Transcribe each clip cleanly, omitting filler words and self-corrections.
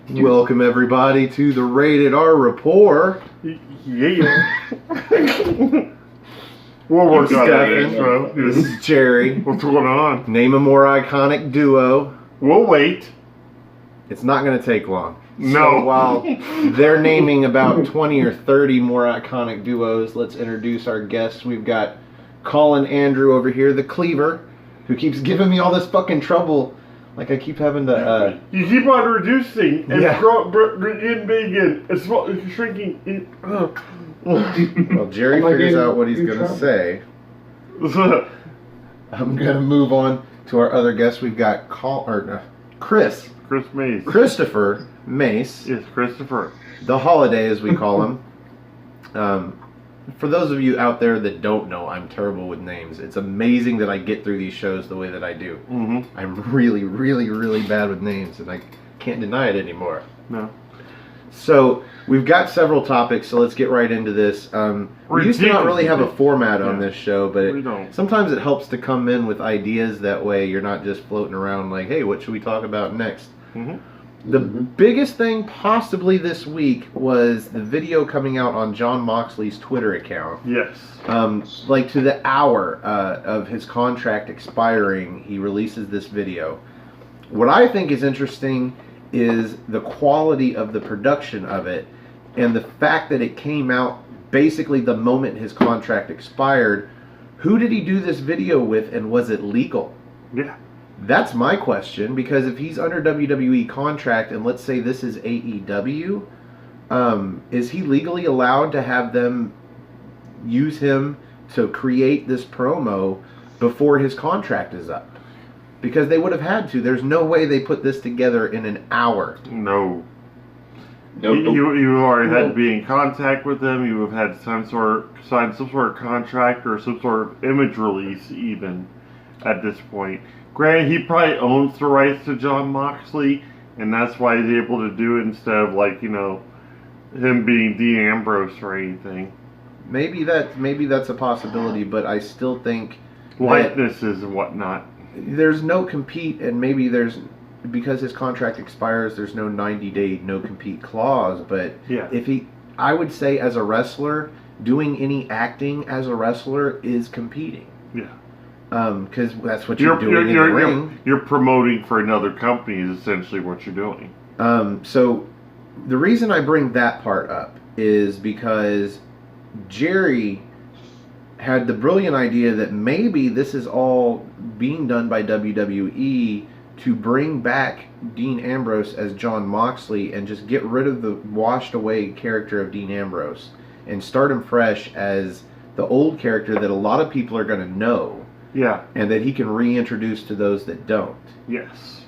Welcome everybody to the Rated R Rapport. Yeah. We'll work on that intro. This is Jerry. What's going on? Name a more iconic duo. We'll wait. It's not going to take long. No. So while they're naming about 20 or 30 more iconic duos, let's introduce our guests. We've got Colin Andrew over here, the Cleaver, who keeps giving me all this fucking trouble. Like I keep having to. You keep on reducing and Yeah. getting big and shrinking. Well, Jerry figures out what he's going to say. I'm going to move on to our other guests. We've got Chris. Chris Mace. Christopher Mace. Yes, Christopher. The Holiday, as we call him. For those of you out there that don't know, I'm terrible with names. It's amazing that I get through these shows the way that I do. Mm-hmm. I'm really, really, really bad with names, and I can't deny it anymore. No. So, we've got several topics, so let's get right into this. We used to not really have a format on this show, but sometimes it helps to come in with ideas. That way you're not just floating around like, hey, what should we talk about next? Mm-hmm. The biggest thing possibly this week was the video coming out on Jon Moxley's Twitter account. Yes. Like to the hour of his contract expiring, he releases this video. What I think is interesting is the quality of the production of it and the fact that it came out basically the moment his contract expired. Who did he do this video with, and was it legal? Yeah. That's my question, because if he's under WWE contract, and let's say this is AEW, is he legally allowed to have them use him to create this promo before his contract is up? Because they would have had to. There's no way they put this together in an hour. No. Nope. You already had to be in contact with them. You have had signed some sort of contract or some sort of image release even at this point. Granted, he probably owns the rights to Jon Moxley, and that's why he's able to do it instead of, like, you know, him being Dean Ambrose or anything. Maybe that's a possibility, but I still think likenesses and whatnot. There's no compete, and maybe because his contract expires, there's no 90-day no compete clause. But yeah. I would say as a wrestler, doing any acting as a wrestler is competing. Yeah. Because that's what you're doing in the ring. You're promoting for another company is essentially what you're doing. So the reason I bring that part up is because Jerry had the brilliant idea that maybe this is all being done by WWE to bring back Dean Ambrose as Jon Moxley and just get rid of the washed away character of Dean Ambrose and start him fresh as the old character that a lot of people are going to know. Yeah. And that he can reintroduce to those that don't. Yes.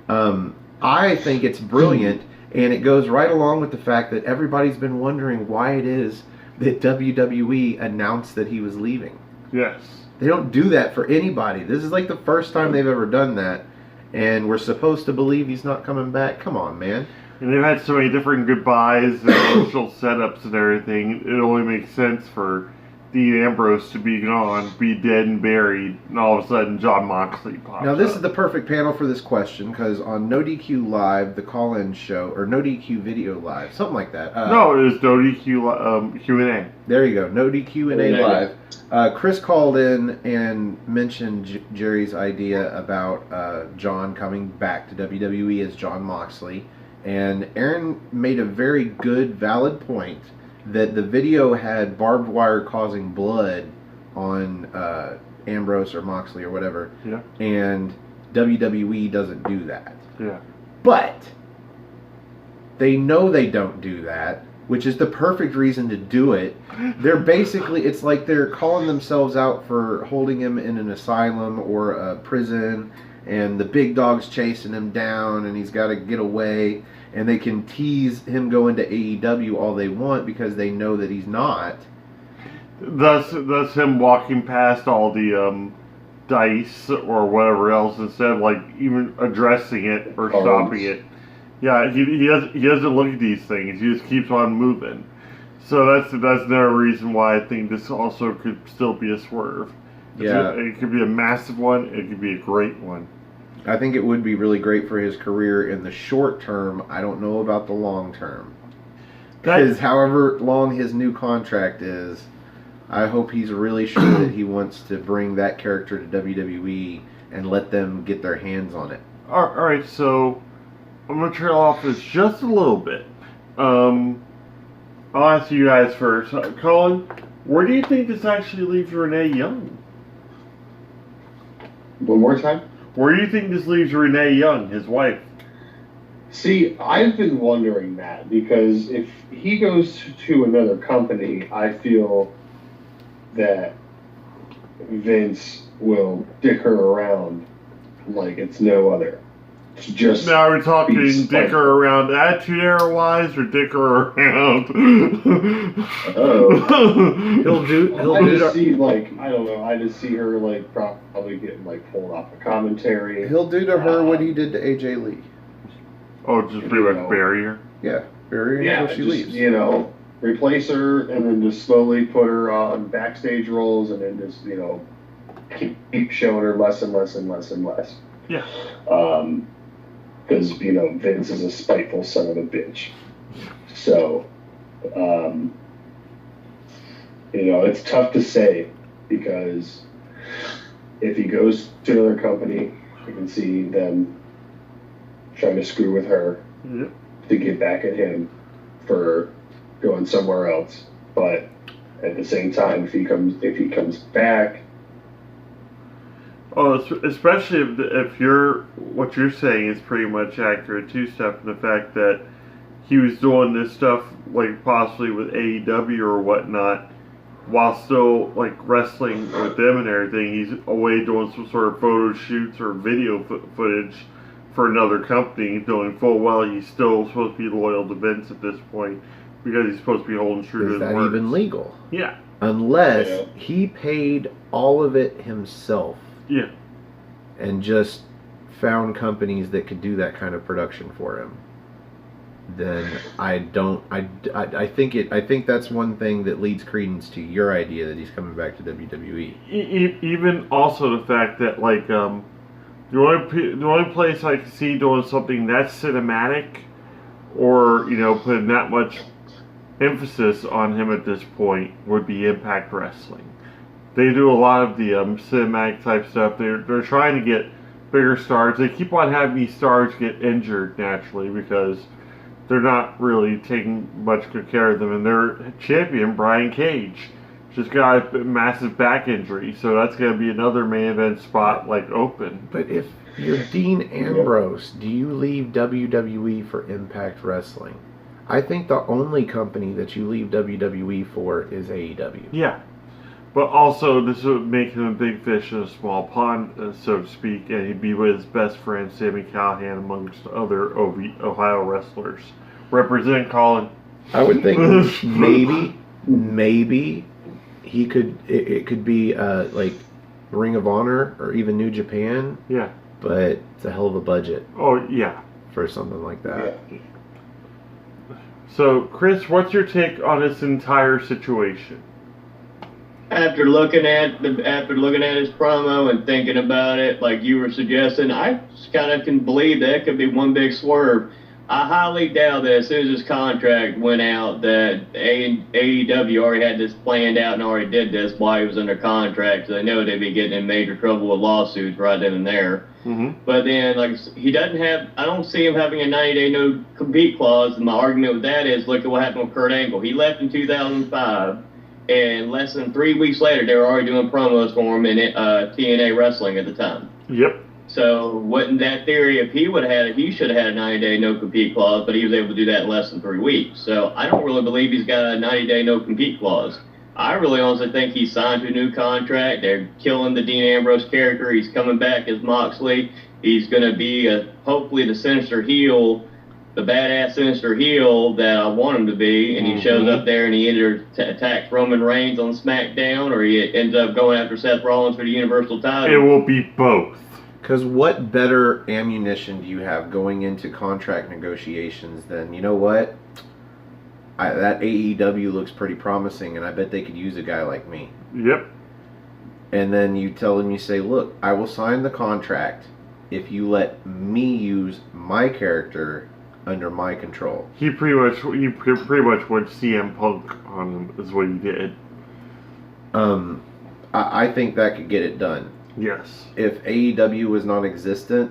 I think it's brilliant, and it goes right along with the fact that everybody's been wondering why it is that WWE announced that he was leaving. Yes. They don't do that for anybody. This is like the first time they've ever done that, and we're supposed to believe he's not coming back. Come on, man. And they've had so many different goodbyes and emotional setups and everything. It only makes sense for Dean Ambrose to be gone, be dead and buried, and all of a sudden Jon Moxley pops Now this up. is the perfect panel for this question, because on No DQ Live, the call-in show, or No DQ Video Live, something like that. No, it was No DQ Q&A. There you go, No DQ and A Live. Chris called in and mentioned Jerry's idea about Jon coming back to WWE as Jon Moxley, and Aaron made a very good, valid point that the video had barbed wire causing blood on Ambrose or Moxley or whatever. Yeah. And WWE doesn't do that. Yeah. But they know they don't do that, which is the perfect reason to do it. They're basically, it's like they're calling themselves out for holding him in an asylum or a prison, and the big dog's chasing him down and he's got to get away. And they can tease him going to AEW all they want because they know that he's not. Thus him walking past all the dice or whatever else instead of like even addressing it or stopping it. Yeah, he doesn't look at these things. He just keeps on moving. So that's another reason why I think this also could still be a swerve. Yeah. It could be a massive one. It could be a great one. I think it would be really great for his career in the short term. I don't know about the long term. Because however long his new contract is, I hope he's really sure that he wants to bring that character to WWE and let them get their hands on it. All right, so I'm going to trail off this just a little bit. I'll ask you guys first. Colin, where do you think this actually leaves Renee Young? One more time? Where do you think this leaves Renee Young, his wife? See, I've been wondering that because if he goes to another company, I feel that Vince will dick her around like it's no other. It's just now we're talking dick her around attitude era wise or dick her around. He'll do. I just see I don't know. I just see her probably getting pulled off a commentary. He'll do to her what he did to AJ Lee. Oh, just pretty much bury her. Yeah, bury her until she leaves. Replace her and then just slowly put her on backstage roles and then just keep showing her less and less and less and less. Yeah. Because Vince is a spiteful son of a bitch. So, it's tough to say because if he goes to another company, you can see them trying to screw with her to get back at him for going somewhere else. But at the same time, if he comes back. Oh, especially if what you're saying is pretty much accurate too, Steph, and the fact that he was doing this stuff possibly with AEW or whatnot, while still wrestling with them and everything. He's away doing some sort of photo shoots or video footage for another company, doing full well he's still supposed to be loyal to Vince at this point because he's supposed to be holding true to his words. Is that even legal? Yeah. Unless he paid all of it himself. Yeah. And just found companies that could do that kind of production for him. Then I think that's one thing that leads credence to your idea that he's coming back to WWE. Even also the fact that the only place I can see doing something that's cinematic or putting that much emphasis on him at this point would be Impact Wrestling. They do a lot of the cinematic type stuff. They're trying to get bigger stars. They keep on having these stars get injured naturally because they're not really taking much good care of them. And their champion, Brian Cage, just got a massive back injury. So that's going to be another main event spot open. But if you're Dean Ambrose, do you leave WWE for Impact Wrestling? I think the only company that you leave WWE for is AEW. Yeah. But also, this would make him a big fish in a small pond, so to speak, and he'd be with his best friend, Sami Callihan, amongst other Ohio wrestlers. Represent Colin. I would think maybe he could, it could be Ring of Honor or even New Japan. Yeah. But it's a hell of a budget. Oh, yeah. For something like that. Yeah. So, Chris, what's your take on this entire situation? After looking at his promo and thinking about it, like you were suggesting, I kind of can believe that could be one big swerve. I highly doubt that as soon as his contract went out that AEW already had this planned out and already did this while he was under contract. So they know they'd be getting in major trouble with lawsuits right then and there. Mm-hmm. But then, I don't see him having a 90-day no-compete clause. And my argument with that is, look at what happened with Kurt Angle. He left in 2005. And less than 3 weeks later, they were already doing promos for him in TNA Wrestling at the time. Yep. So, wasn't that theory, if he would have had it, he should have had a 90-day no-compete clause, but he was able to do that in less than 3 weeks. So, I don't really believe he's got a 90-day no-compete clause. I really honestly think he's signed to a new contract. They're killing the Dean Ambrose character. He's coming back as Moxley. He's going to be, hopefully, the sinister heel, the badass sinister heel that I want him to be, and he shows up there and he either attacks Roman Reigns on SmackDown or he ends up going after Seth Rollins for the Universal title. It will be both. Because what better ammunition do you have going into contract negotiations than, you know what, that AEW looks pretty promising and I bet they could use a guy like me. Yep. And then you tell them, you say, look, I will sign the contract, And then you say, look, I will sign the contract, if you let me use my character under my control. He pretty much went CM Punk on him, is what he did. I think that could get it done. Yes. If AEW was non-existent,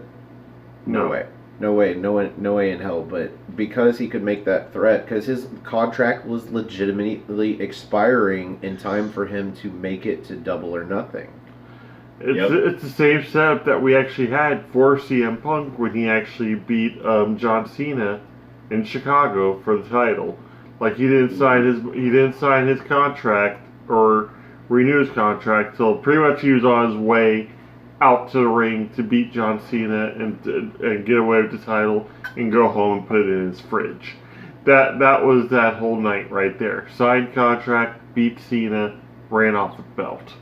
no way. No way in hell. But because he could make that threat, because his contract was legitimately expiring in time for him to make it to Double or Nothing. It's the same setup that we actually had for CM Punk when he actually beat John Cena in Chicago for the title. Like he didn't sign his contract or renew his contract till pretty much he was on his way out to the ring to beat John Cena and get away with the title and go home and put it in his fridge. That was that whole night right there. Signed contract, beat Cena, ran off the belt.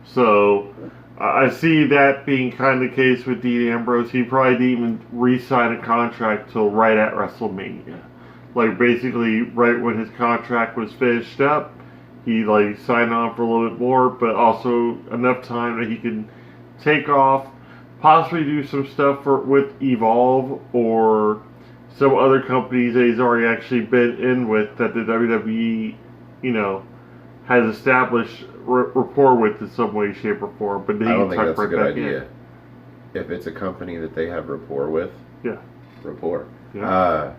So I see that being kind of the case with Dean Ambrose. He probably didn't even re-sign a contract till right at WrestleMania. Like basically right when his contract was finished up, he like signed on for a little bit more, but also enough time that he could take off, possibly do some stuff with Evolve or some other companies that he's already actually been in with that the WWE, has established rapport with in some way, shape, or form. But I don't think that's a good idea. If it's a company that they have rapport with, rapport. Yeah.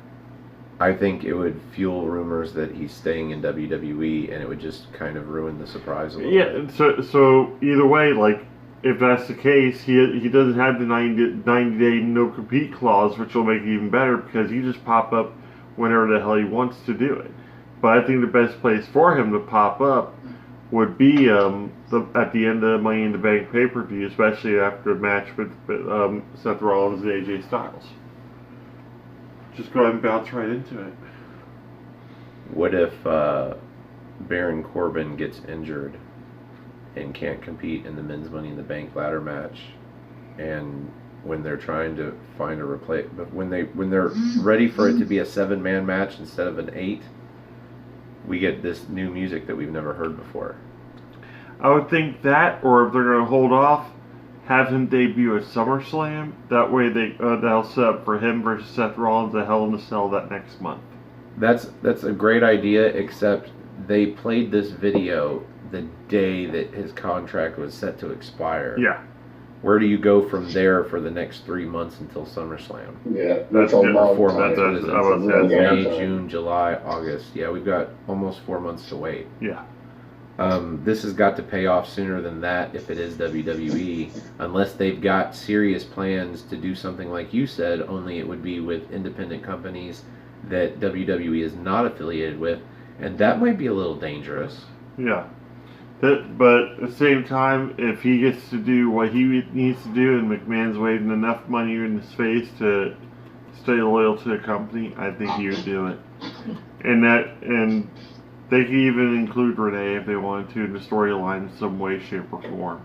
I think it would fuel rumors that he's staying in WWE, and it would just kind of ruin the surprise a little bit. Yeah, so either way, like, if that's the case, he doesn't have the 90-day no-compete clause, which will make it even better because he just pop up whenever the hell he wants to do it. But I think the best place for him to pop up would be at the end of Money in the Bank pay-per-view, especially after a match with Seth Rollins and AJ Styles. Just go ahead and bounce right into it. What if Baron Corbin gets injured and can't compete in the men's Money in the Bank ladder match, and when they're trying to find a replacement, when they're ready for it to be a 7-man match instead of an 8, we get this new music that we've never heard before. I would think that, or if they're going to hold off, have him debut at SummerSlam. That way they'll set up for him versus Seth Rollins at Hell in a Cell that next month. That's a great idea, except they played this video the day that his contract was set to expire. Yeah. Where do you go from there for the next 3 months until SummerSlam? Yeah, that's a long 4 time. months. May, June, July, August. Yeah, we've got almost 4 months to wait. Yeah. This has got to pay off sooner than that if it is WWE, unless they've got serious plans to do something like you said, only it would be with independent companies that WWE is not affiliated with, and that might be a little dangerous. Yeah. But at the same time, if he gets to do what he needs to do and McMahon's waving enough money in his face to stay loyal to the company, I think he would do it. And they could even include Renee if they wanted to in the storyline in some way, shape, or form.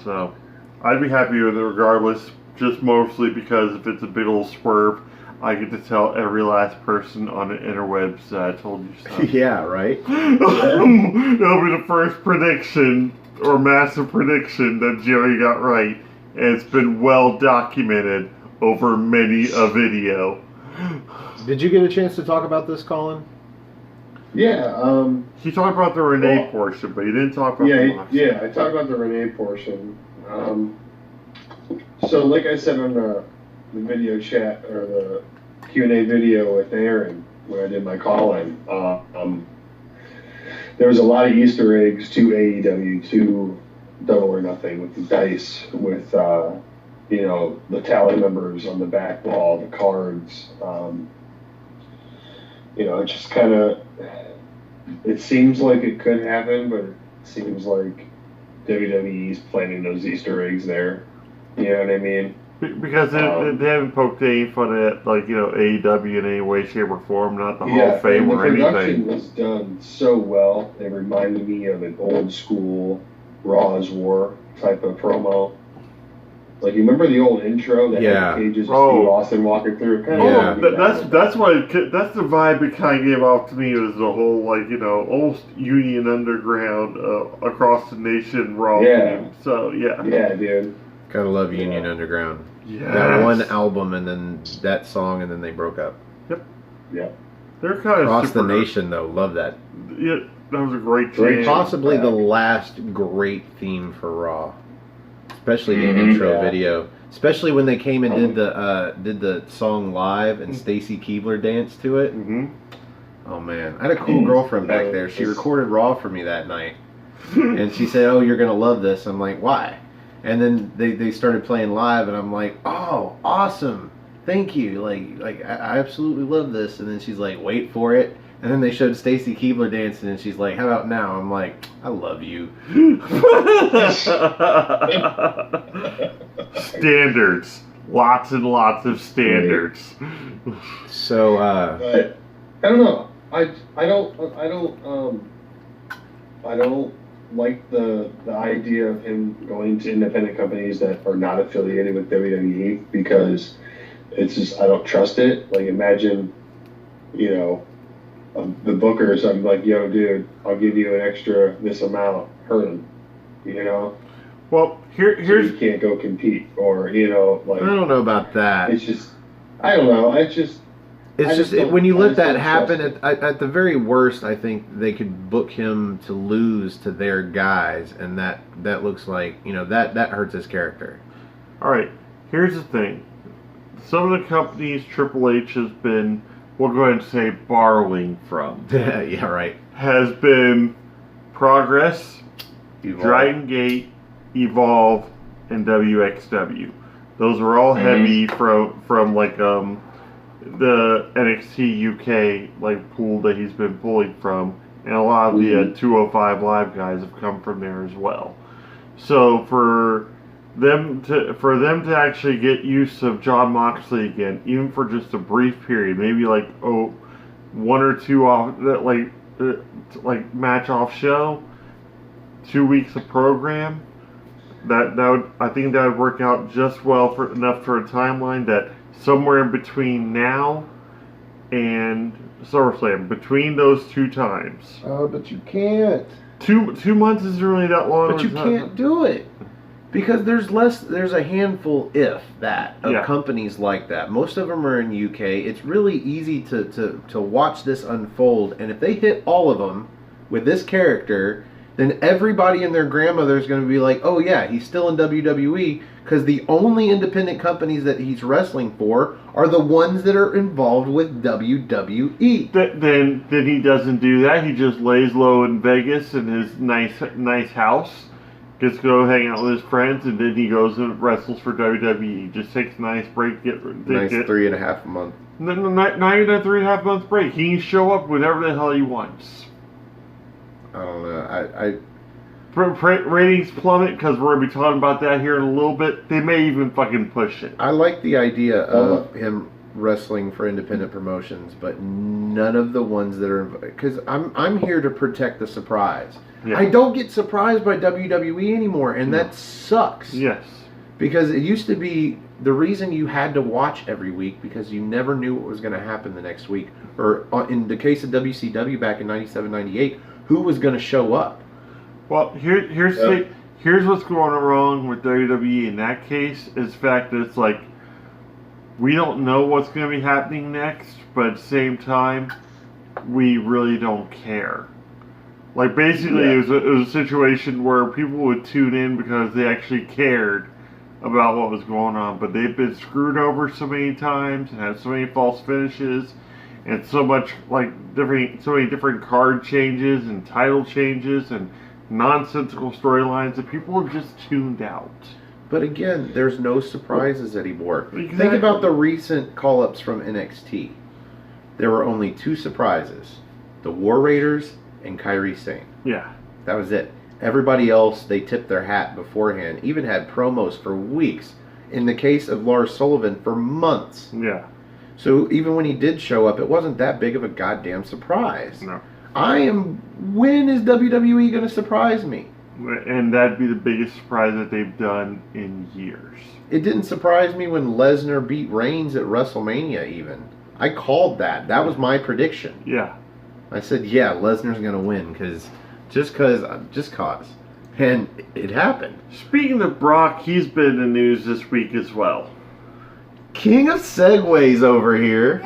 So, I'd be happy with it regardless, just mostly because if it's a big old swerve, I get to tell every last person on the interwebs that I told you so. Yeah, right? It'll be the first prediction, or massive prediction, that Jerry got right, and it's been well documented over many a video. Did you get a chance to talk about this, Colin? Yeah, He talked about the Renee portion, but he didn't talk about the Moxley. Yeah, I talked about the Renee portion. So like I said on the video chat, or the Q&A video with Aaron, when I did my call-in, there was a lot of Easter eggs to AEW, to Double or Nothing, with the dice, with, the tally numbers on the back wall, the cards. It just kind of, it seems like it could happen, but it seems like WWE's planting those Easter eggs there. You know what I mean? Because they haven't poked any fun at, AEW in any way, shape, or form, not the Hall of Fame or anything. The production was done so well. It reminded me of an old school Raw's War type of promo. Like, you remember the old intro that had Cage's Steve Austin walking through? That's the vibe it kind of gave off to me. Was the whole almost Union Underground across the nation Raw. Yeah. So yeah. Yeah, dude. Gotta love Union Underground. Yes. That one album, and then that song, and then they broke up. Yeah. They're kind of Across the super Nation, though, love that. Yeah, that was a great Great change. Possibly the last great theme for Raw, especially the Mhm. intro Yeah. video. Especially when they came and did the song live, and Stacy Keibler danced to it. Mm-hmm. Oh man, I had a cool girlfriend back there. She recorded Raw for me that night, and she said, "Oh, you're gonna love this." I'm like, "Why?" And then they started playing live, and I'm like, "Oh, awesome! Thank you! Like I absolutely love this." And then she's like, "Wait for it." And then they showed Stacy Keibler dancing, and she's like, "How about now?" I'm like, "I love you." Standards. Lots and lots of standards. So, But I don't know. I don't like the idea of him going to independent companies that are not affiliated with WWE because it's just I don't trust it. Like imagine, the bookers. I'm like, yo, dude, I'll give you an extra this amount. Hurt him, Well, So here's you can't go compete, or like I don't know about that. it's just I don't know. It's just It's I just just don't- when you I let just that don't happen, trust at the very worst, I think they could book him to lose to their guys, and that looks like that hurts his character. all right. Here's the thing. Some of the companies Triple H has been, we'll go ahead and say, borrowing from, Yeah, right. has been Progress, Dragon Gate, Evolve, and WXW. Those are all heavy from like the NXT UK like pool that he's been pulling from, and a lot of the 205 Live guys have come from there as well. So for them to actually get use of Jon Moxley again, even for just a brief period, maybe like one or two off like match off show, 2 weeks of program. That would, I think that would work out just well for enough for a timeline that somewhere in between now and SummerSlam, between those two times, Oh, but you can't. 2 months isn't really that long. But you can't do it because there's a handful of companies like that. Most of them are in UK. It's really easy to watch this unfold, and if they hit all of them with this character, then everybody and their grandmother is going to be like, "Oh yeah, he's still in WWE," because the only independent companies that he's wrestling for are the ones that are involved with WWE. Then he doesn't do that. He just lays low in Vegas in his nice house, gets to go hang out with his friends, and then he goes and wrestles for WWE. Just takes a nice break. Nice 3.5 month. Not even a 3.5 month break. He can show up whenever the hell he wants. I don't know. Ratings plummet because we're gonna be talking about that here in a little bit. They may even fucking push it. I like the idea of him wrestling for independent promotions, but none of the ones that are because I'm here to protect the surprise. Yeah. I don't get surprised by WWE anymore, and that sucks. Yes. Because it used to be the reason you had to watch every week because you never knew what was going to happen the next week. Or in the case of WCW back in 97, 98, who was going to show up? Well, here's what's going wrong with WWE in that case is the fact that it's like we don't know what's going to be happening next, but at the same time, we really don't care. Like basically, it was a situation where people would tune in because they actually cared about what was going on, but they've been screwed over so many times and had so many false finishes and so many different card changes and title changes and nonsensical storylines that people have just tuned out. But again, there's no surprises anymore. Exactly. Think about the recent call-ups from NXT. There were only 2 surprises. The War Raiders and Kairi Sane. Yeah. That was it. Everybody else, they tipped their hat beforehand. Even had promos for weeks. In the case of Lars Sullivan, for months. Yeah. So even when he did show up, it wasn't that big of a goddamn surprise. No. When is WWE going to surprise me? And that'd be the biggest surprise that they've done in years. It didn't surprise me when Lesnar beat Reigns at WrestleMania even. I called that. That was my prediction. Yeah. I said, yeah, Lesnar's going to win just cause. And it happened. Speaking of Brock, he's been in the news this week as well. King of segues over here.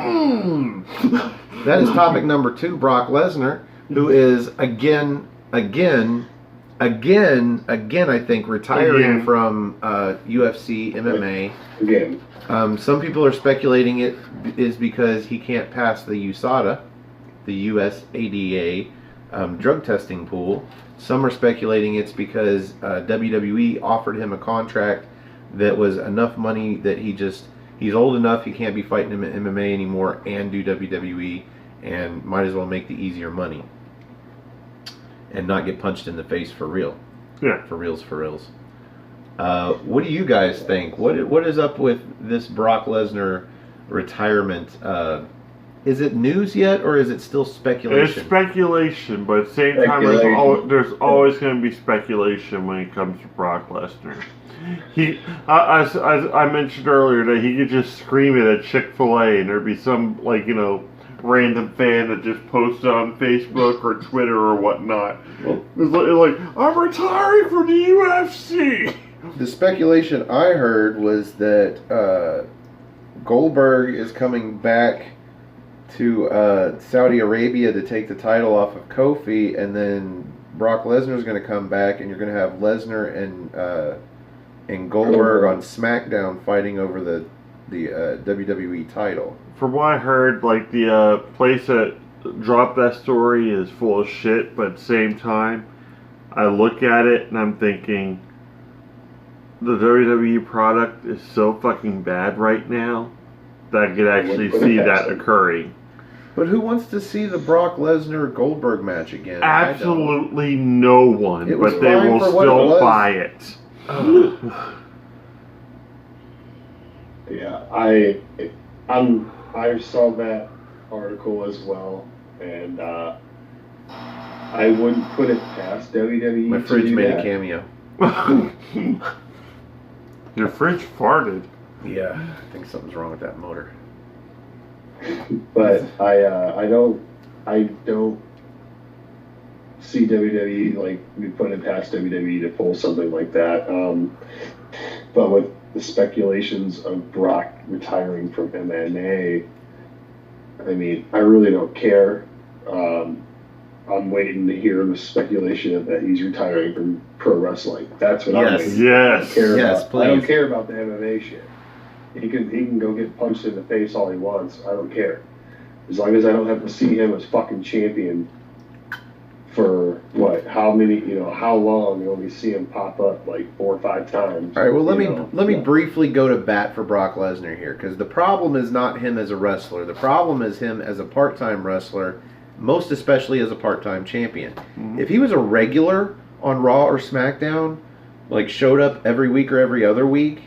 That is topic number 2, Brock Lesnar, who is again, I think, retiring from UFC MMA. Again. Some people are speculating it is because he can't pass the USADA, the USADA drug testing pool. Some are speculating it's because WWE offered him a contract that was enough money that he's old enough, he can't be fighting him at MMA anymore and do WWE, and might as well make the easier money and not get punched in the face for real. Yeah. For reals. What do you guys think? What is up with this Brock Lesnar retirement? Is it news yet, or is it still speculation? It's speculation, but at the same time, there's always going to be speculation when it comes to Brock Lesnar. As I mentioned earlier, that he could just scream it at Chick-fil-A, and there'd be some random fan that just posted on Facebook or Twitter or whatnot. It's like, I'm retiring from the UFC. The speculation I heard was that Goldberg is coming back to Saudi Arabia to take the title off of Kofi, and then Brock Lesnar is going to come back, and you're going to have Lesnar and Goldberg on SmackDown fighting over the WWE title. From what I heard, the place that dropped that story is full of shit, but at the same time, I look at it and I'm thinking, the WWE product is so fucking bad right now that I could actually see that occurring. But who wants to see the Brock Lesnar Goldberg match again? Absolutely no one, but they fine will for what still it buy it. Yeah, I saw that article as well, and I wouldn't put it past WWE. My fridge made a cameo. Your fridge farted. Yeah, I think something's wrong with that motor. But I don't see WWE we put it past WWE to pull something like that. But with the speculations of Brock retiring from MMA, I mean, I really don't care. I'm waiting to hear the speculation that he's retiring from pro wrestling. That's what I'm waiting. Yes. Please. I don't care about the MMA shit. He can go get punched in the face all he wants. I don't care. As long as I don't have to see him as fucking champion for how long you only see him pop up 4 or 5 times. All right, well, let me briefly go to bat for Brock Lesnar here, because the problem is not him as a wrestler. The problem is him as a part-time wrestler, most especially as a part-time champion. Mm-hmm. If he was a regular on Raw or SmackDown, showed up every week or every other week,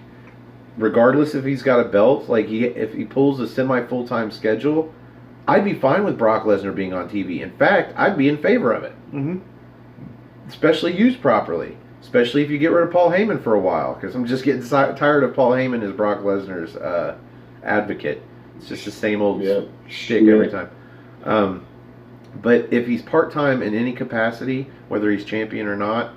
regardless if he's got a belt, if he pulls a semi-full-time schedule, I'd be fine with Brock Lesnar being on TV. In fact, I'd be in favor of it. Mm-hmm. Especially used properly. Especially if you get rid of Paul Heyman for a while, because I'm just getting tired of Paul Heyman as Brock Lesnar's advocate. It's just the same old shtick every time. But if he's part-time in any capacity, whether he's champion or not,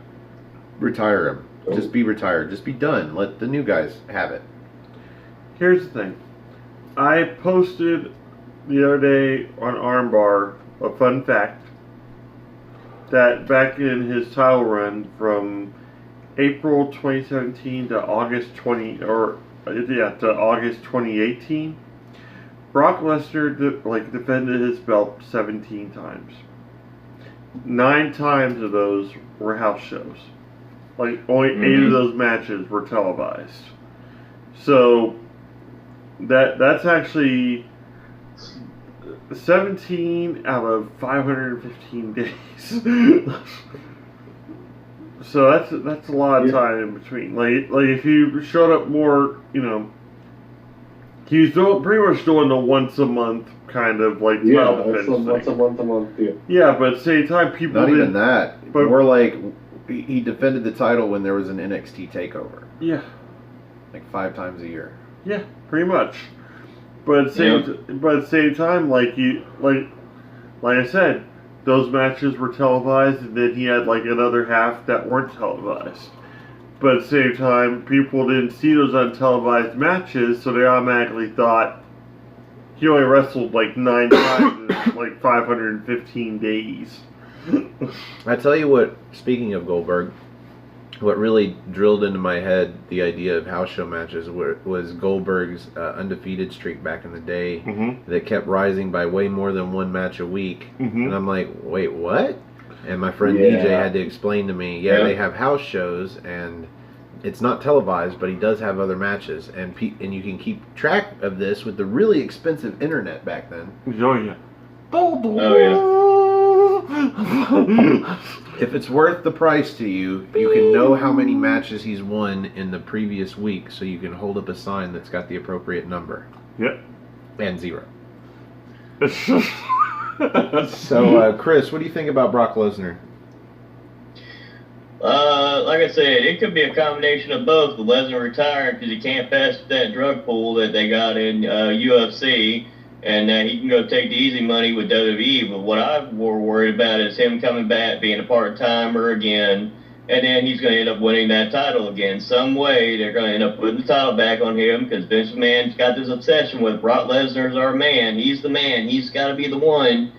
retire him. Just be retired. Just be done. Let the new guys have it. Here's the thing. I posted the other day on Armbar a fun fact that back in his title run from April 2017 to August 2018, Brock Lesnar defended his belt 17 times. 9 times of those were house shows. Only 8 of those matches were televised. So that's actually 17 out of 515 days. So that's a lot of time in between. If you showed up more, he was pretty much doing the once a month kind of title defense thing. Once a month. Yeah, but at the same time, people not even that. But more he defended the title when there was an NXT takeover. Yeah, 5 times a year. Yeah, pretty much. But at the same time, like I said, those matches were televised, and then he had like another half that weren't televised. But at the same time, people didn't see those untelevised matches, so they automatically thought he only wrestled like 9 times in like 515 days. I tell you what, speaking of Goldberg, what really drilled into my head the idea of house show matches was Goldberg's undefeated streak back in the day that kept rising by way more than one match a week. And I'm like, wait, what? And my friend DJ had to explain to me, they have house shows, and it's not televised, but he does have other matches, and you can keep track of this with the really expensive internet back then. If it's worth the price to you, you can know how many matches he's won in the previous week, so you can hold up a sign that's got the appropriate number. Yep. And 0. So, Chris, what do you think about Brock Lesnar? Like I said, it could be a combination of both. The Lesnar retiring because he can't pass that drug pool that they got in UFC, and he can go take the easy money with WWE. But what I'm more worried about is him coming back, being a part-timer again, and then he's going to end up winning that title again. Some way they're going to end up putting the title back on him because Vince McMahon's got this obsession with Brock Lesnar's our man. He's the man. He's got to be the one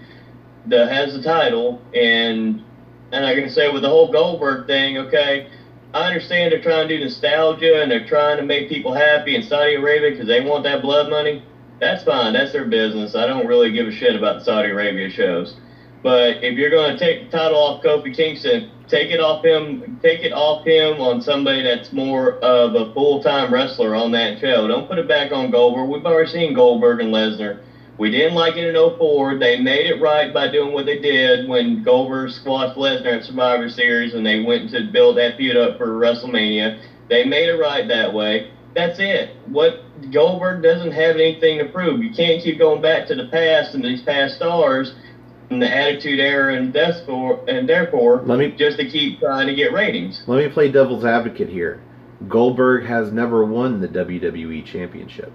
that has the title. And I can say with the whole Goldberg thing, okay, I understand they're trying to do nostalgia and they're trying to make people happy in Saudi Arabia because they want that blood money. That's fine. That's their business. I don't really give a shit about the Saudi Arabia shows. But if you're going to take the title off Kofi Kingston, take it off him. Take it off him on somebody that's more of a full-time wrestler on that show. Don't put it back on Goldberg. We've already seen Goldberg and Lesnar. We didn't like it in 04. They made it right by doing what they did when Goldberg squashed Lesnar at Survivor Series and they went to build that feud up for WrestleMania. They made it right that way. That's it. What Goldberg doesn't have anything to prove. You can't keep going back to the past and these past stars and the Attitude Era and therefore just to keep trying to get ratings. Let me play devil's advocate here. Goldberg has never won the WWE Championship.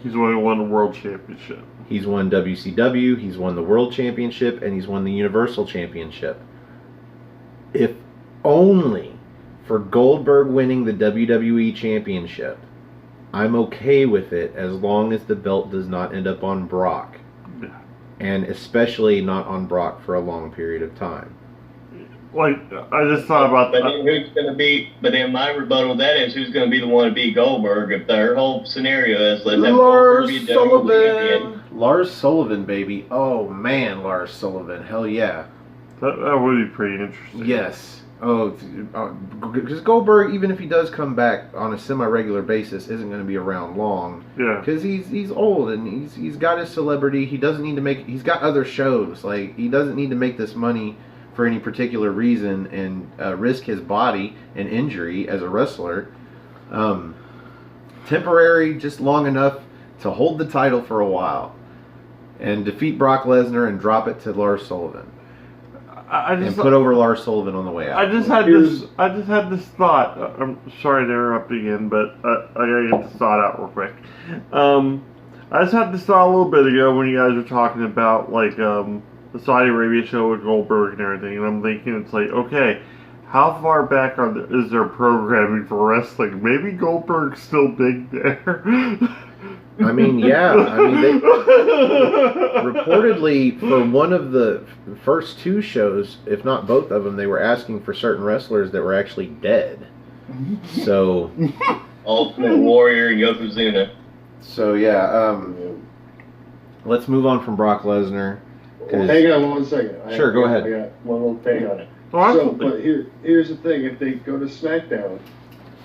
He's only won the World Championship. He's won WCW, he's won the World Championship, and he's won the Universal Championship. If only for Goldberg winning the WWE Championship, I'm okay with it as long as the belt does not end up on Brock. Yeah. And especially not on Brock for a long period of time. Like, I just thought about that. Then who's going to be? But then my rebuttal to that is who's going to be the one to beat Goldberg if their whole scenario is let's have Goldberg be WWE champion. Lars Sullivan, baby. Oh man, Lars Sullivan. Hell yeah. That would be pretty interesting. Yes. Oh, because Goldberg, even if he does come back on a semi-regular basis, isn't going to be around long. Yeah. Because he's old and he's got his celebrity. He doesn't need to make. He's got other shows. Like he doesn't need to make this money for any particular reason and risk his body and injury as a wrestler. Temporary, just long enough to hold the title for a while and defeat Brock Lesnar and drop it to Lars Sullivan. And put over Lars Sullivan on the way out. I just had this thought. I'm sorry to interrupt again, but I gotta get this thought out real quick. I just had this thought a little bit ago when you guys were talking about like the Saudi Arabia show with Goldberg and everything, and I'm thinking it's like, okay, how far back is there programming for wrestling? Maybe Goldberg's still big there. I mean, yeah. I mean, they reportedly for one of the first 2 shows, if not both of them, they were asking for certain wrestlers that were actually dead. So, Ultimate Warrior and Yokozuna. So yeah, let's move on from Brock Lesnar. Hang on 1 second. Sure, go ahead. I got one little thing on it. But here's the thing: if they go to SmackDown,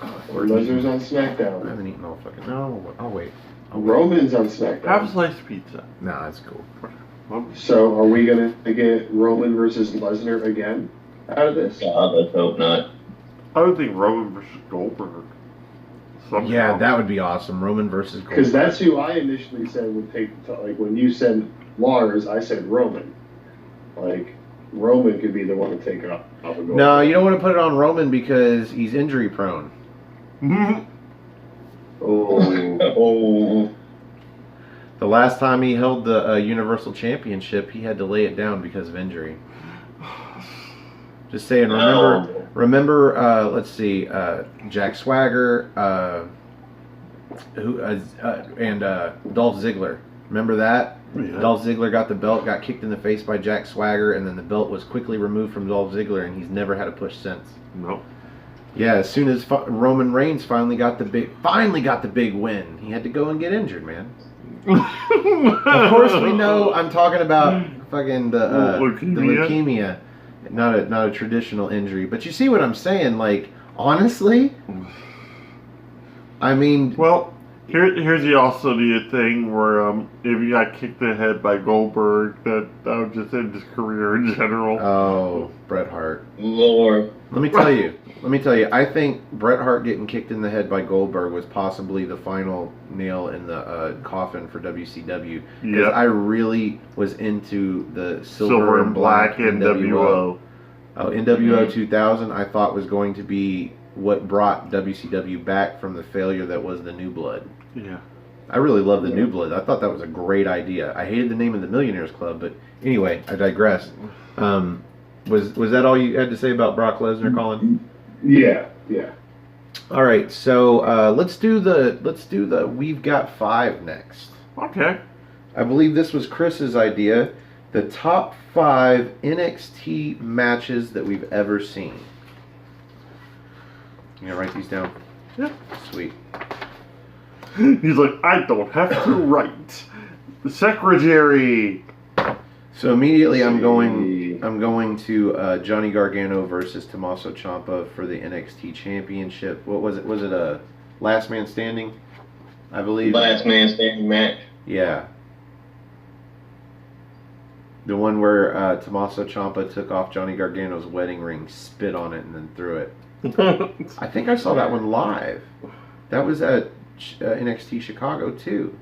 Lesnar's on SmackDown. I haven't eaten all fucking. No, I'll wait. Roman's on SmackDown. Have a slice of pizza. Nah, that's cool. So are we gonna get Roman versus Lesnar again out of this? God, let's hope not. I would think Roman versus Goldberg. Somehow. Yeah, that would be awesome. Roman versus Goldberg. Because that's who I initially said would take. Like when you said Lars, I said Roman. Like Roman could be the one to take it off of Goldberg. No, you don't want to put it on Roman because he's injury prone. Oh. The last time he held the Universal Championship, he had to lay it down because of injury. Just saying. Remember. Let's see. Jack Swagger. And Dolph Ziggler. Remember that? Yeah. Dolph Ziggler got the belt, got kicked in the face by Jack Swagger, and then the belt was quickly removed from Dolph Ziggler, and he's never had a push since. Nope. Yeah, as soon as Roman Reigns finally got the big win, he had to go and get injured, man. Of course, we know I'm talking about fucking the leukemia, not a traditional injury. But you see what I'm saying? Like, honestly, I mean, well, here's the also the thing where if you got kicked in the head by Goldberg, that would just end his career in general. Oh, Bret Hart. Lord. Let me tell you, I think Bret Hart getting kicked in the head by Goldberg was possibly the final nail in the coffin for WCW. Because I really was into the silver and black NWO. NWO 2000 I thought was going to be what brought WCW back from the failure that was the New Blood. Yeah. I really love the New Blood. I thought that was a great idea. I hated the name of the Millionaires Club, but anyway, I digress. Was that all you had to say about Brock Lesnar, Colin? Yeah. All right, so let's do the We've Got 5 next. Okay. I believe this was Chris's idea. The top 5 NXT matches that we've ever seen. You gonna write these down? Yeah. Sweet. He's like, I don't have to write. The secretary. So immediately I'm going to Johnny Gargano versus Tommaso Ciampa for the NXT Championship. What was it? Was it a last man standing? I believe. Last man standing match. Yeah. The one where Tommaso Ciampa took off Johnny Gargano's wedding ring, spit on it, and then threw it. I think I saw that one live. That was at NXT Chicago too.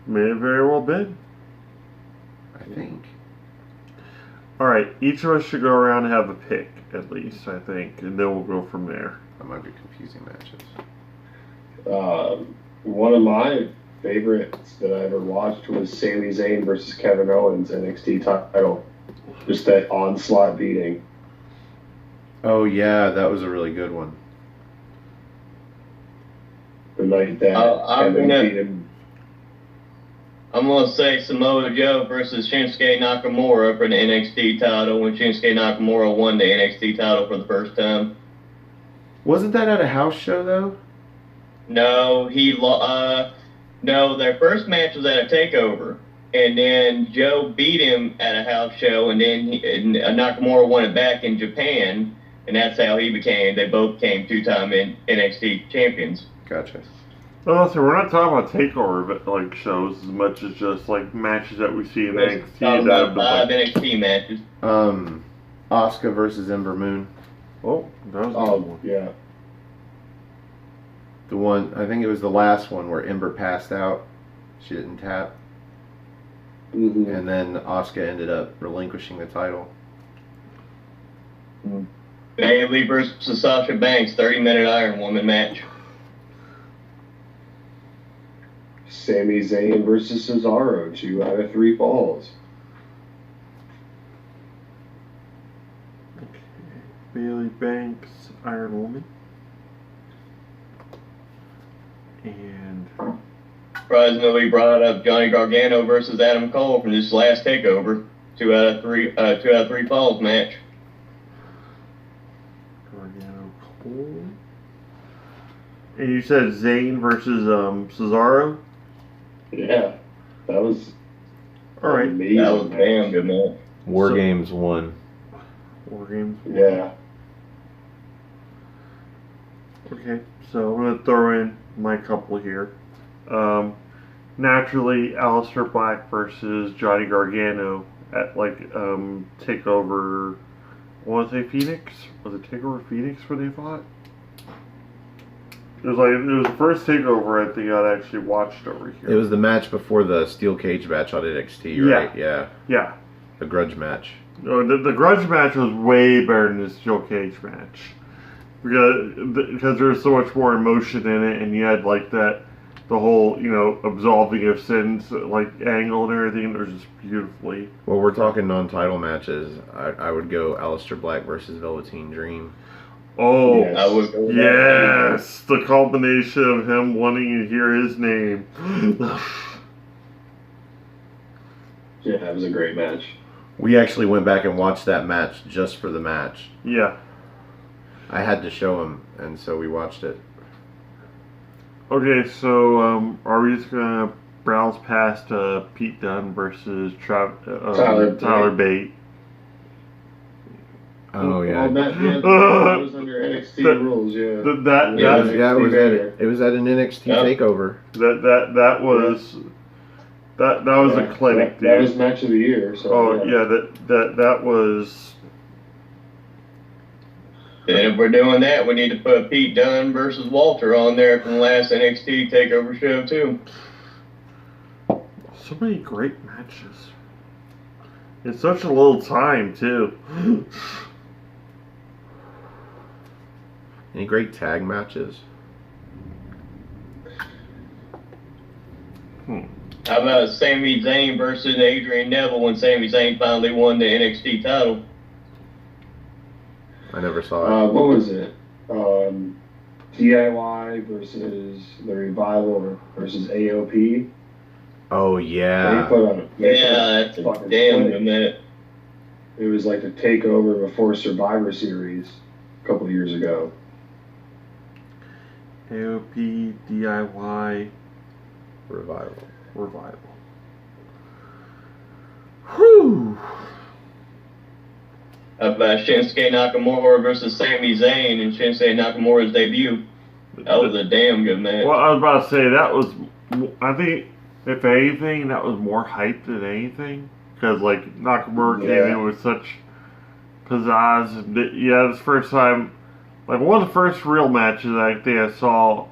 May have very well been. I think. All right, each of us should go around and have a pick, at least, I think, and then we'll go from there. That might be confusing matches. One of my favorites that I ever watched was Sami Zayn versus Kevin Owens NXT title. Just that onslaught beating. Oh yeah, that was a really good one. The night that Kevin beat him. I'm going to say Samoa Joe versus Shinsuke Nakamura for the NXT title when Shinsuke Nakamura won the NXT title for the first time. Wasn't that at a house show though? No, no, their first match was at a takeover, and then Joe beat him at a house show, and then Nakamura won it back in Japan, and that's how they both became two-time NXT champions. Gotcha. Well, so we're not talking about takeover but like shows as much as just like matches that we see in NXT. Talking about 5 NXT matches. Asuka versus Ember Moon. Oh, that was a good one. Yeah. The one, I think it was the last one where Ember passed out. She didn't tap. Mm-hmm. And then Asuka ended up relinquishing the title. Bayley versus Sasha Banks, 30-minute Iron Woman match. Sami Zayn versus Cesaro, 2 out of 3 falls. Okay. Bayley Banks, Iron Woman. And Surprisingly, brought up Johnny Gargano versus Adam Cole from this last takeover. 2 out of 3 falls match. Gargano, Cole. And you said Zayn versus Cesaro? Yeah, that was alright. amazing. That was damn good match. War Games 1. War Games. Yeah. Okay, so I'm going to throw in my couple here. Naturally, Aleister Black versus Johnny Gargano at TakeOver. I want to say Phoenix. Was it TakeOver Phoenix where they fought? It was the first takeover I think I'd actually watched over here. It was the match before the steel cage match on NXT, right? Yeah. Yeah. The grudge match. No, the grudge match was way better than the steel cage match because there was so much more emotion in it, and you had like that the whole, absolving of sins, angle and everything, it was just beautifully. Well, we're talking non-title matches. I would go Aleister Black versus Velveteen Dream. Oh, Yes. I would go with yes! The combination of him wanting to hear his name. Yeah, that was a great match. We actually went back and watched that match just for the match. Yeah. I had to show him, and so we watched it. Okay, so are we just gonna browse past Pete Dunne versus Tyler Bate? Oh yeah. Well, that was under NXT rules, yeah. It was at an NXT takeover. That was a clinic, dude. That was match of the year. So, that was. And if we're doing that, we need to put Pete Dunne versus Walter on there from the last NXT takeover show too. So many great matches. In such a little time too. Any great tag matches? How about Sami Zayn versus Adrian Neville when Sami Zayn finally won the NXT title? I never saw it. what was it? DIY versus the Revival versus AOP. Oh They yeah. put on That's a fucking damn clinic. good minute. It was like the takeover before Survivor Series a couple of years ago. AOP, DIY, Revival. Revival. Whew. How about Shinsuke Nakamura versus Sami Zayn in Shinsuke Nakamura's debut? That was a damn good match. Well, I was about to say that was. I think if anything, that was more hype than anything because Nakamura came in with such pizzazz. And this first time, one of the first real matches I think I saw,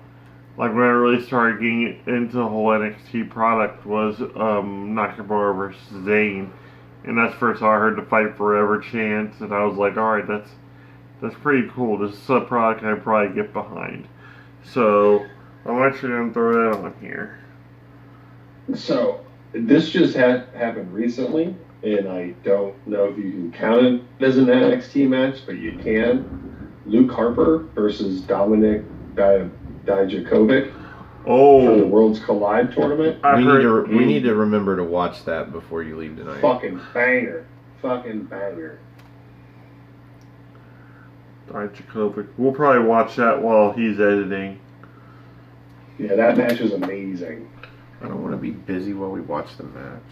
when I really started getting into the whole NXT product was Nakamura versus Zayn. And that's the first time I heard the Fight Forever chant, and I was like, alright, that's pretty cool. This is a product I probably get behind. So, I'm actually going to throw that on here. So, this just happened recently, and I don't know if you can count it as an NXT match, but you can. Luke Harper versus Dominic Dijakovic for the Worlds Collide tournament. We need to remember to watch that before you leave tonight. Fucking banger. Fucking banger. Dijakovic. We'll probably watch that while he's editing. Yeah, that match was amazing. I don't want to be busy while we watch the match.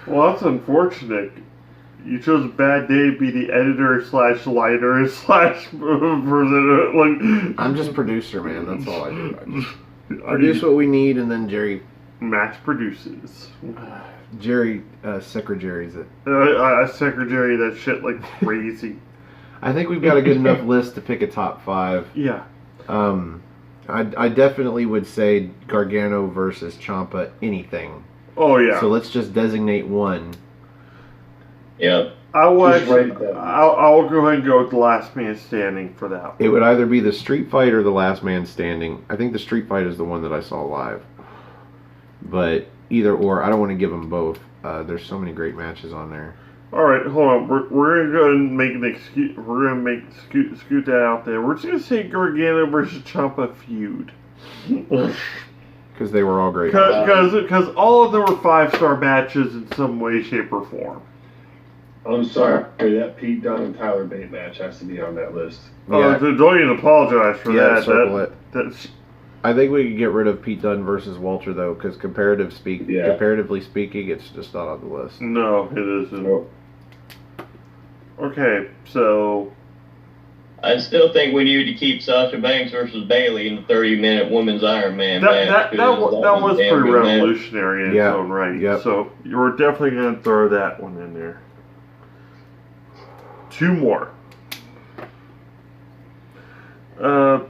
Well, that's unfortunate. You chose a bad day to be the editor / lighter / person. I'm just producer, man. That's all I do. I just produce what we need, and then Jerry Max produces. secretaries it. I secretary that shit like crazy. I think we've got a good enough list to pick a top 5. Yeah. I definitely would say Gargano versus Ciampa anything. Oh yeah. So let's just designate one. Yep. I'll go ahead and go with the last man standing for that one. It would either be the Street Fight or the Last Man Standing. I think the Street Fight is the one that I saw live. That either or, I don't want to give them both. There's so many great matches on there. All right, hold on. We're gonna go and make an excuse. We're gonna scoot that out there. We're just gonna say Gargano versus Ciampa feud. Because they were all great. Because all of them were 5-star matches in some way, shape, or form. I'm sorry, that Pete Dunne and Tyler Bate match has to be on that list. Yeah. Don't even apologize for that. Circle it. That's. I think we could get rid of Pete Dunne versus Walter though, because comparatively speaking, it's just not on the list. No, it isn't. Nope. Okay, so I still think we need to keep Sasha Banks versus Bayley in the 30-minute Women's Iron Man match. That was a damn pretty good match. revolutionary in its own right. Yep. So you're definitely going to throw that one in there. 2 more. I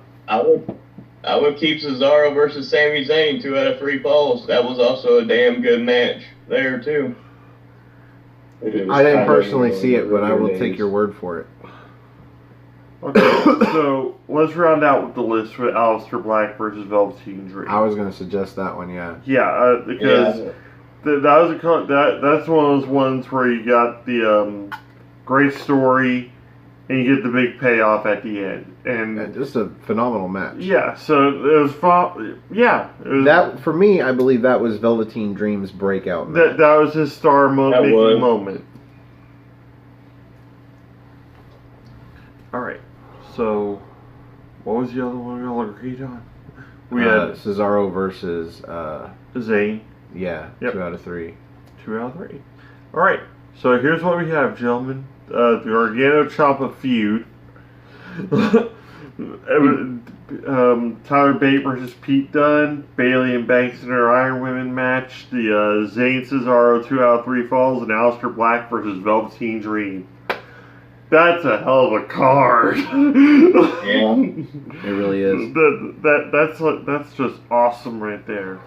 would keep Cesaro versus Sami Zayn 2 out of 3 falls. That was also a damn good match there too. I didn't personally see it, but I will take your word for it. Okay, so let's round out with the list with Aleister Black versus Velveteen Dream. I was going to suggest that one, yeah. Yeah, because that's one of those ones where you got the great story and you get the big payoff at the end. And just a phenomenal match. Yeah, so it was fun. Yeah. That, for me, I believe that was Velveteen Dream's breakout match. That was his star-making moment. Alright, so what was the other one we all agreed on? We had Cesaro versus Zayn. Yeah, yep. 2 out of 3. 2 out of 3. Alright, so here's what we have, gentlemen. The Organo Ciampa feud. Tyler Bate versus Pete Dunne. Bayley and Banks in their Iron Women match. The Zayn Cesaro 2 out of 3 falls. And Aleister Black versus Velveteen Dream. That's a hell of a card. Yeah, it really is. That's just awesome right there.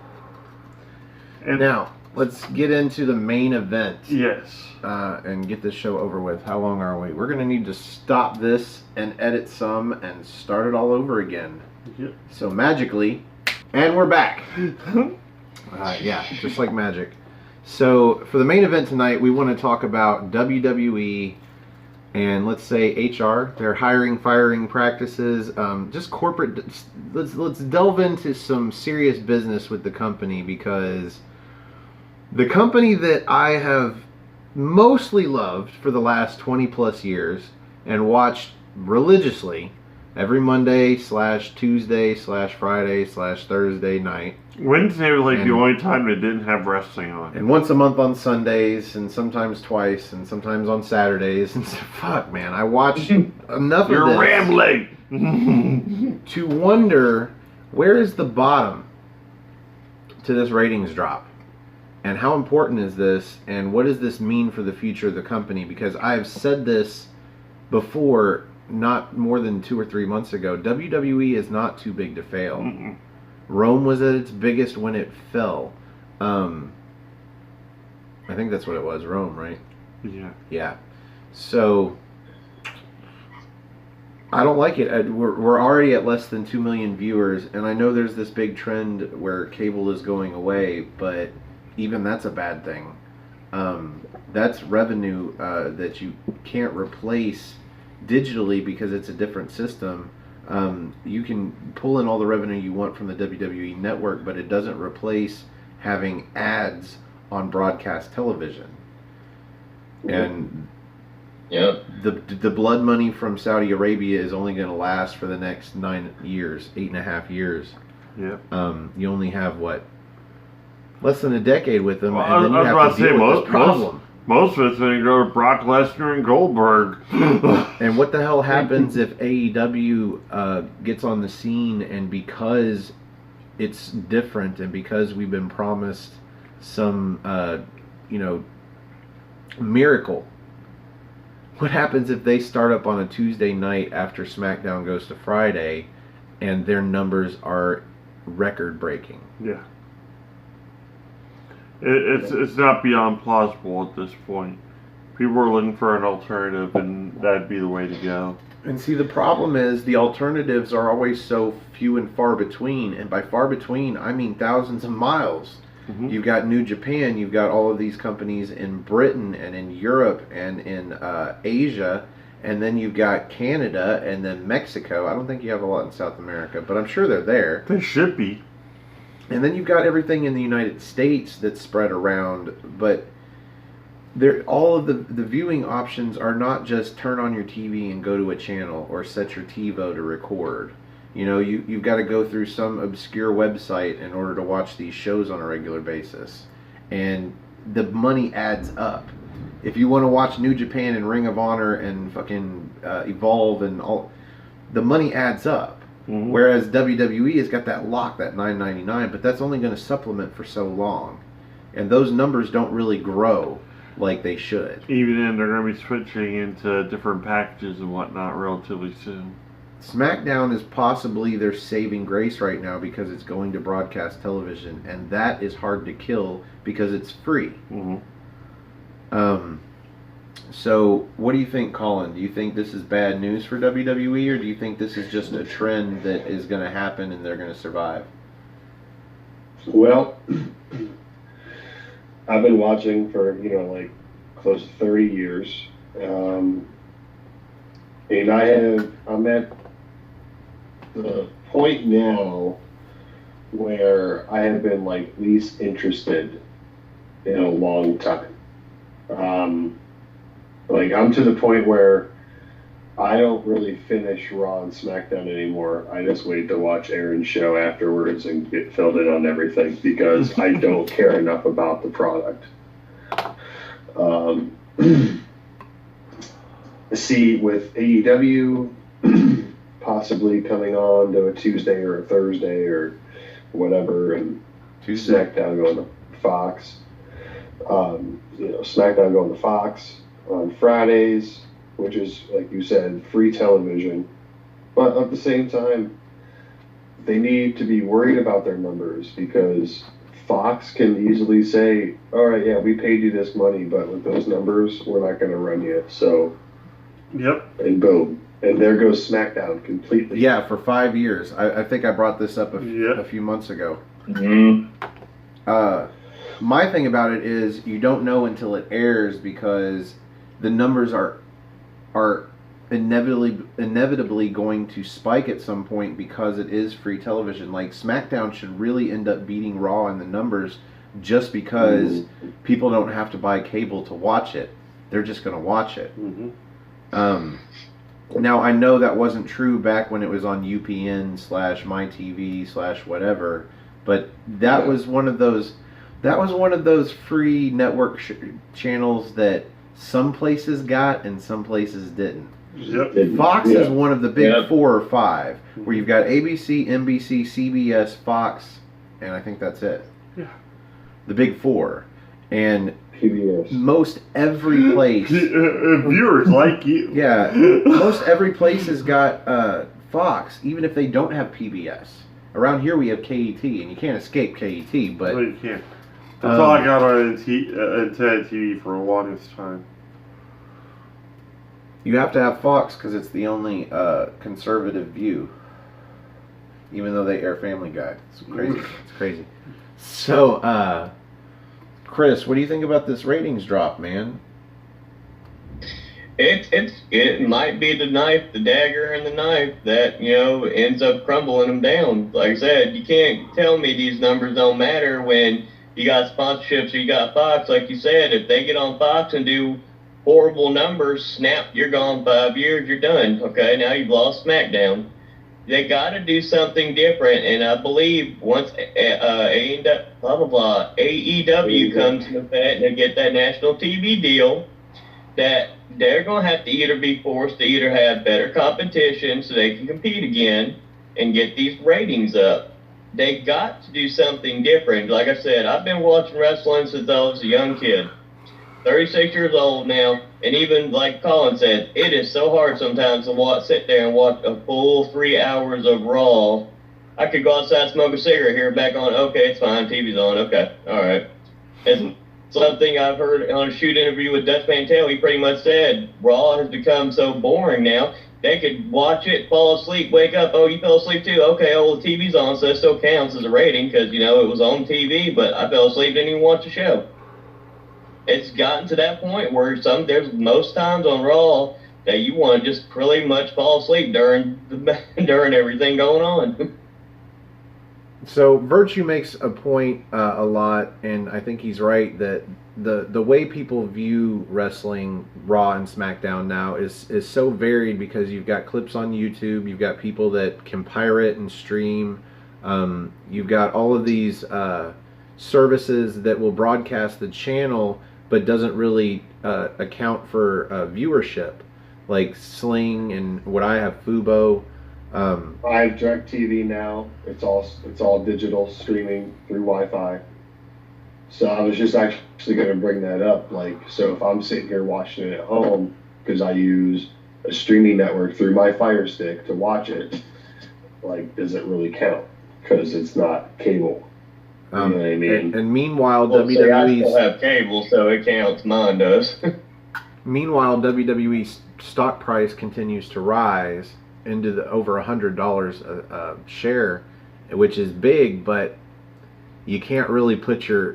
And now, let's get into the main event. Yes. And get this show over with. How long are we? We're going to need to stop this and edit some and start it all over again. Yep. So magically, and we're back. Yeah, just like magic. So for the main event tonight, we want to talk about WWE and let's say HR, their hiring, firing practices, just corporate. Let's delve into some serious business with the company, because the company that I have mostly loved for the last 20 plus years and watched religiously every Monday / Tuesday / Friday / Thursday night. Wednesday was like the only time they didn't have wrestling on. And once a month on Sundays, and sometimes twice, and sometimes on Saturdays. And so, fuck, man, I watched enough of this. You're rambling! To wonder, where is the bottom to this ratings drop? And how important is this? And what does this mean for the future of the company? Because I've said this before, not more than 2 or 3 months ago. WWE is not too big to fail. Mm-mm. Rome was at its biggest when it fell. I think that's what it was, Rome, right? Yeah. Yeah. So, I don't like it. We're already at less than 2 million viewers, and I know there's this big trend where cable is going away, but even that's a bad thing. That's revenue that you can't replace digitally because it's a different system. You can pull in all the revenue you want from the WWE network, but it doesn't replace having ads on broadcast television. And the blood money from Saudi Arabia is only going to last for the next 9 years, 8.5 years. Yeah. You only have less than a decade with them, and then you have to deal with this problem. Most of it's going to go to Brock Lesnar and Goldberg. And what the hell happens if AEW gets on the scene, and because it's different and because we've been promised some, miracle? What happens if they start up on a Tuesday night after SmackDown goes to Friday and their numbers are record-breaking? Yeah. It's not beyond plausible at this point. People are looking for an alternative, and that'd be the way to go. And see, the problem is the alternatives are always so few and far between. And by far between, I mean thousands of miles. Mm-hmm. You've got New Japan, you've got all of these companies in Britain and in Europe and in Asia, and then you've got Canada and then Mexico. I don't think you have a lot in South America, but I'm sure they're there. They should be. And then you've got everything in the United States that's spread around, but all of the viewing options are not just turn on your TV and go to a channel or set your TiVo to record. You've got to go through some obscure website in order to watch these shows on a regular basis. And the money adds up. If you want to watch New Japan and Ring of Honor and fucking Evolve and all, the money adds up. Mm-hmm. Whereas WWE has got that lock, that $9.99, but that's only going to supplement for so long. And those numbers don't really grow like they should. Even then, they're going to be switching into different packages and whatnot relatively soon. SmackDown is possibly their saving grace right now because it's going to broadcast television, and that is hard to kill because it's free. Mm-hmm. So, what do you think, Colin? Do you think this is bad news for WWE, or do you think this is just a trend that is going to happen and they're going to survive? Well, I've been watching for, like close to 30 years. And I'm at the point now where I have been like least interested in a long time. Like I'm to the point where I don't really finish Raw and SmackDown anymore. I just wait to watch Aaron's show afterwards and get filled in on everything because I don't care enough about the product. See, with AEW possibly coming on to a Tuesday or a Thursday or whatever, and Tuesday. SmackDown going to Fox. SmackDown going to Fox on Fridays, which is, like you said, free television. But at the same time, they need to be worried about their numbers because Fox can easily say, all right, yeah, we paid you this money, but with those numbers, we're not going to run you. So, Yep. and boom. And there goes SmackDown completely. Yeah, for 5 years. I think I brought this up a few months ago. Mm-hmm. My thing about it is you don't know until it airs because the numbers are inevitably going to spike at some point because it is free television. Like SmackDown should really end up beating Raw in the numbers just because people don't have to buy cable to watch it. They're just going to watch it. Now I know that wasn't true back when it was on UPN/MyTV/whatever, but that was one of those free network channels that some places got and some places didn't. Yep. Fox is one of the big 4 or 5, where you've got ABC, NBC, CBS, Fox, and I think that's it. Yeah. The big 4. And PBS. most every place... viewers like you. Yeah, most every place has got Fox, even if they don't have PBS. Around here we have KET, and you can't escape KET, but... No, you can't. That's all I got on antenna TV for the longest time. You have to have Fox because it's the only conservative view. Even though they air Family Guy. It's crazy. It's crazy. So, Chris, what do you think about this ratings drop, man? It might be the dagger and the knife that, ends up crumbling them down. Like I said, you can't tell me these numbers don't matter when you got sponsorships or you got Fox. Like you said, if they get on Fox and do horrible numbers, snap, you're gone 5 years, you're done. Okay, now you've lost SmackDown. They got to do something different, and I believe once AEW comes into effect and they get that national TV deal, that they're going to have to either be forced to either have better competition so they can compete again and get these ratings up. They got to do something different. Like I said, I've been watching wrestling since I was a young kid. 36 years old now, and even like Colin said, it is so hard sometimes to sit there and watch a full 3 hours of Raw. I could go outside, smoke a cigarette, here, back on, okay, it's fine, TV's on, okay, all right. It's something I've heard on a shoot interview with Dutch Mantel. He pretty much said Raw has become so boring now. They could watch it, fall asleep, wake up, oh, you fell asleep too? Okay, oh, well, the TV's on, so it still counts as a rating because, it was on TV, but I fell asleep, didn't even watch the show. It's gotten to that point where there's most times on Raw that you want to just pretty much fall asleep during everything going on. So Virtue makes a point a lot, and I think he's right, that the way people view wrestling, Raw and SmackDown now, is so varied because you've got clips on YouTube, you've got people that can pirate and stream, you've got all of these services that will broadcast the channel but doesn't really account for viewership, like Sling and what I have, Fubo. I have DirecTV now. It's all digital streaming through Wi-Fi. So I was just actually going to bring that up. Like, so if I'm sitting here watching it at home because I use a streaming network through my Fire Stick to watch it, like, does it really count? Because it's not cable. You know what I mean? And meanwhile, I WWE's... still have cable, so it counts. Mine does. Meanwhile, WWE's stock price continues to rise into the over $100 a share, which is big, but you can't really put your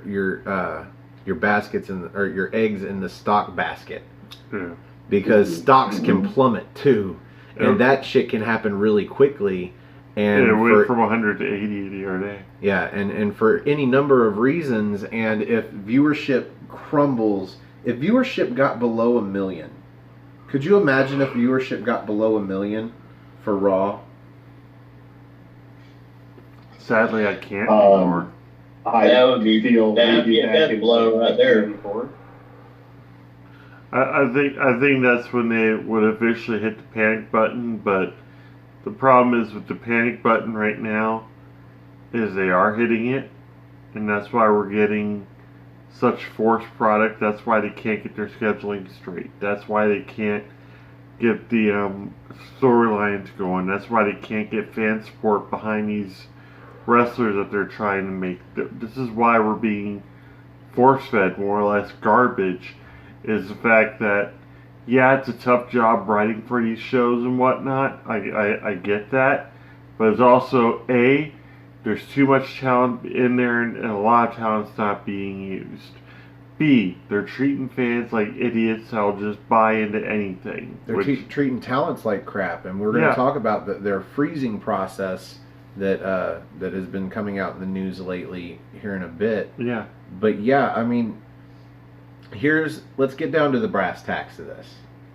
baskets or your eggs in the stock basket. Yeah. Because stocks can plummet too, and that shit can happen really quickly. And it went from 100 to 80 the other day. Yeah, and for any number of reasons, and if viewership crumbles, if viewership got below 1 million, could you imagine if viewership got below 1 million for Raw? Sadly, I can't anymore. That would be a death blow right there. I think that's when they would officially hit the panic button, but the problem is with the panic button right now is they are hitting it, and that's why we're getting such forced product. That's why they can't get their scheduling straight. That's why they can't get the storylines going. That's why they can't get fan support behind these wrestlers that they're trying to make. This is why we're being force-fed more or less garbage, is the fact that, yeah, it's a tough job writing for these shows and whatnot. I get that. But it's also, A, there's too much talent in there and a lot of talent's not being used. B, they're treating fans like idiots that'll just buy into anything. They're treating talents like crap, and we're going to talk about their freezing process that has been coming out in the news lately here in a bit. Yeah. But yeah, I mean, let's get down to the brass tacks of this.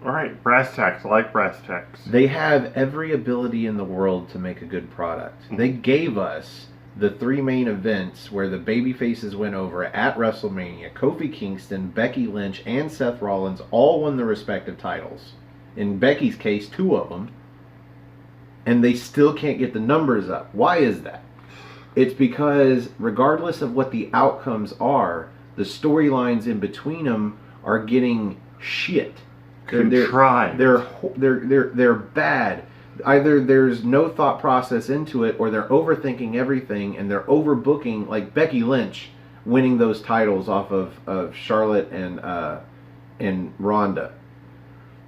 All right, brass tacks. I like brass tacks. They have every ability in the world to make a good product. They gave us the 3 main events where the babyfaces went over at WrestleMania. Kofi Kingston, Becky Lynch, and Seth Rollins all won their respective titles. In Becky's case, 2 of them. And they still can't get the numbers up. Why is that? It's because regardless of what the outcomes are, the storylines in between them are getting shit. Contrived. They're bad. Either there's no thought process into it, or they're overthinking everything, and they're overbooking, like Becky Lynch winning those titles off of Charlotte and Ronda.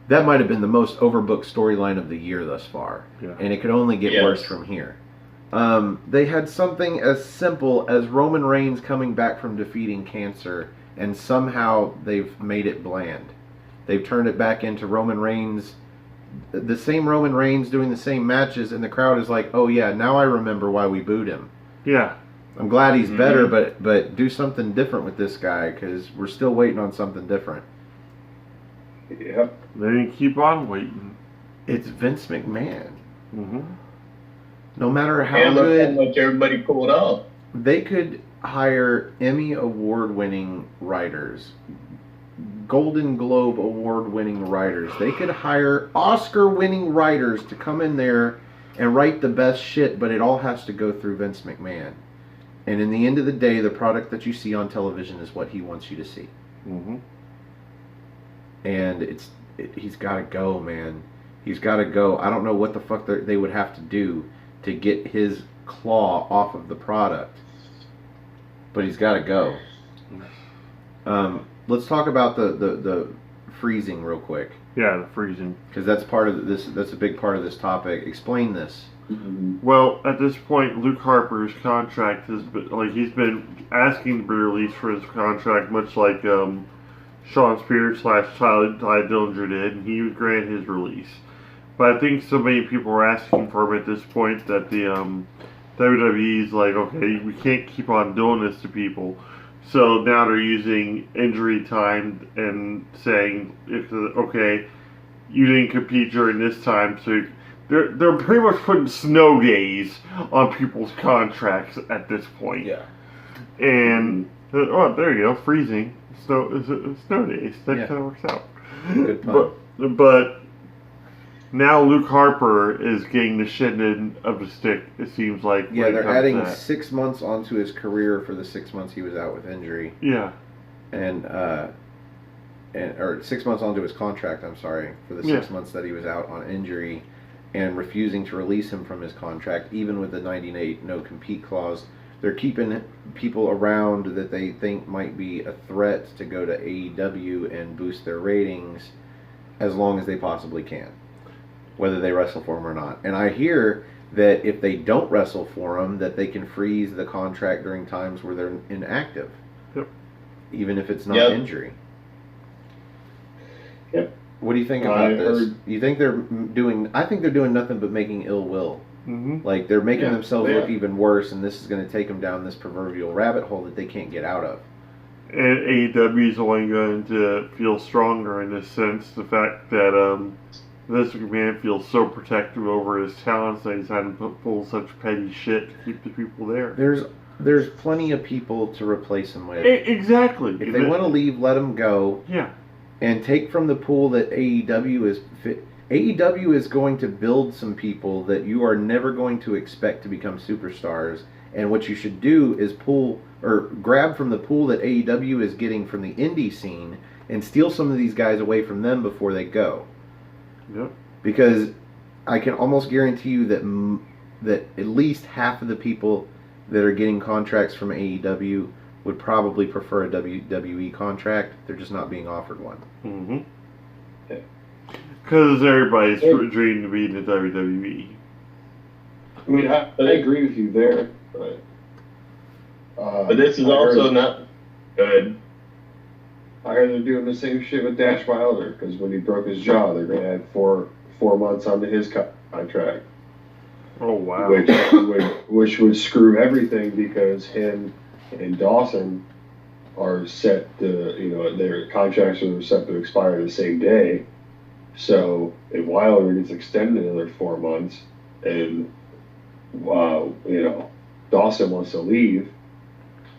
That might have been the most overbooked storyline of the year thus far, and it could only get worse from here. They had something as simple as Roman Reigns coming back from defeating cancer, and somehow they've made it bland. They've turned it back into Roman Reigns, the same Roman Reigns doing the same matches, and the crowd is like, oh yeah, now I remember why we booed him. Yeah. I'm glad he's better, but do something different with this guy, because we're still waiting on something different. Yep. They keep on waiting. It's Vince McMahon. Mm-hmm. No matter how and look good, how much everybody pulled off. They could hire Emmy award-winning writers, Golden Globe award-winning writers. They could hire Oscar-winning writers to come in there and write the best shit, but it all has to go through Vince McMahon. And in the end of the day, the product that you see on television is what he wants you to see. Mm-hmm. And he's got to go, man. He's got to go. I don't know what the fuck they would have to do to get his claw off of the product, but he's got to go. Let's talk about the freezing real quick. Yeah, the freezing. Because that's part of this. That's a big part of this topic. Explain this. Well, at this point, Luke Harper's contract has been he's been asking to be released for his contract, much like Sean Spears / Ty Dillinger did, and he was granted his release. But I think so many people are asking for him at this point that the WWE's like, okay, we can't keep on doing this to people. So now they're using injury time and saying, okay, you didn't compete during this time, so they're pretty much putting snow days on people's contracts at this point. Yeah. And there you go, freezing snow days. That kind of works out. Good pun. But now Luke Harper is getting the shit end of the stick, it seems like. Yeah, they're adding 6 months onto his career for the 6 months he was out with injury. Yeah. Or 6 months onto his contract, I'm sorry, for the 6 months that he was out on injury, and refusing to release him from his contract, even with the 90-day no-compete clause. they're keeping people around that they think might be a threat to go to AEW and boost their ratings as long as they possibly can, whether they wrestle for them or not. And I hear that if they don't wrestle for them, that they can freeze the contract during times where they're inactive, even if it's not injury. Yep. What do you think about this? You think they're doing? I think they're doing nothing but making ill will. Like they're making themselves look even worse, and this is going to take them down this proverbial rabbit hole that they can't get out of. And AEW is only going to feel stronger in this sense. The fact that Vince McMahon feels so protective over his talents that he's had to pull such petty shit to keep the people there. There's plenty of people to replace him with. Exactly. If they want to leave, let them go. Yeah. And take from the pool that AEW is AEW is going to build some people that you are never going to expect to become superstars. And what you should do is pull or grab from the pool that AEW is getting from the indie scene and steal some of these guys away from them before they go. Yep. Because I can almost guarantee you that at least half of the people that are getting contracts from AEW would probably prefer a WWE contract. They're just not being offered one. Because everybody's dreaming to be in the WWE. I mean, I agree with you there, but this is also not good. I heard they're doing the same shit with Dash Wilder because when he broke his jaw, they're going to add four months onto his contract. Oh wow! Which would screw everything because him and Dawson are set to, their contracts are set to expire the same day. So if Wilder gets extended another 4 months, and Dawson wants to leave,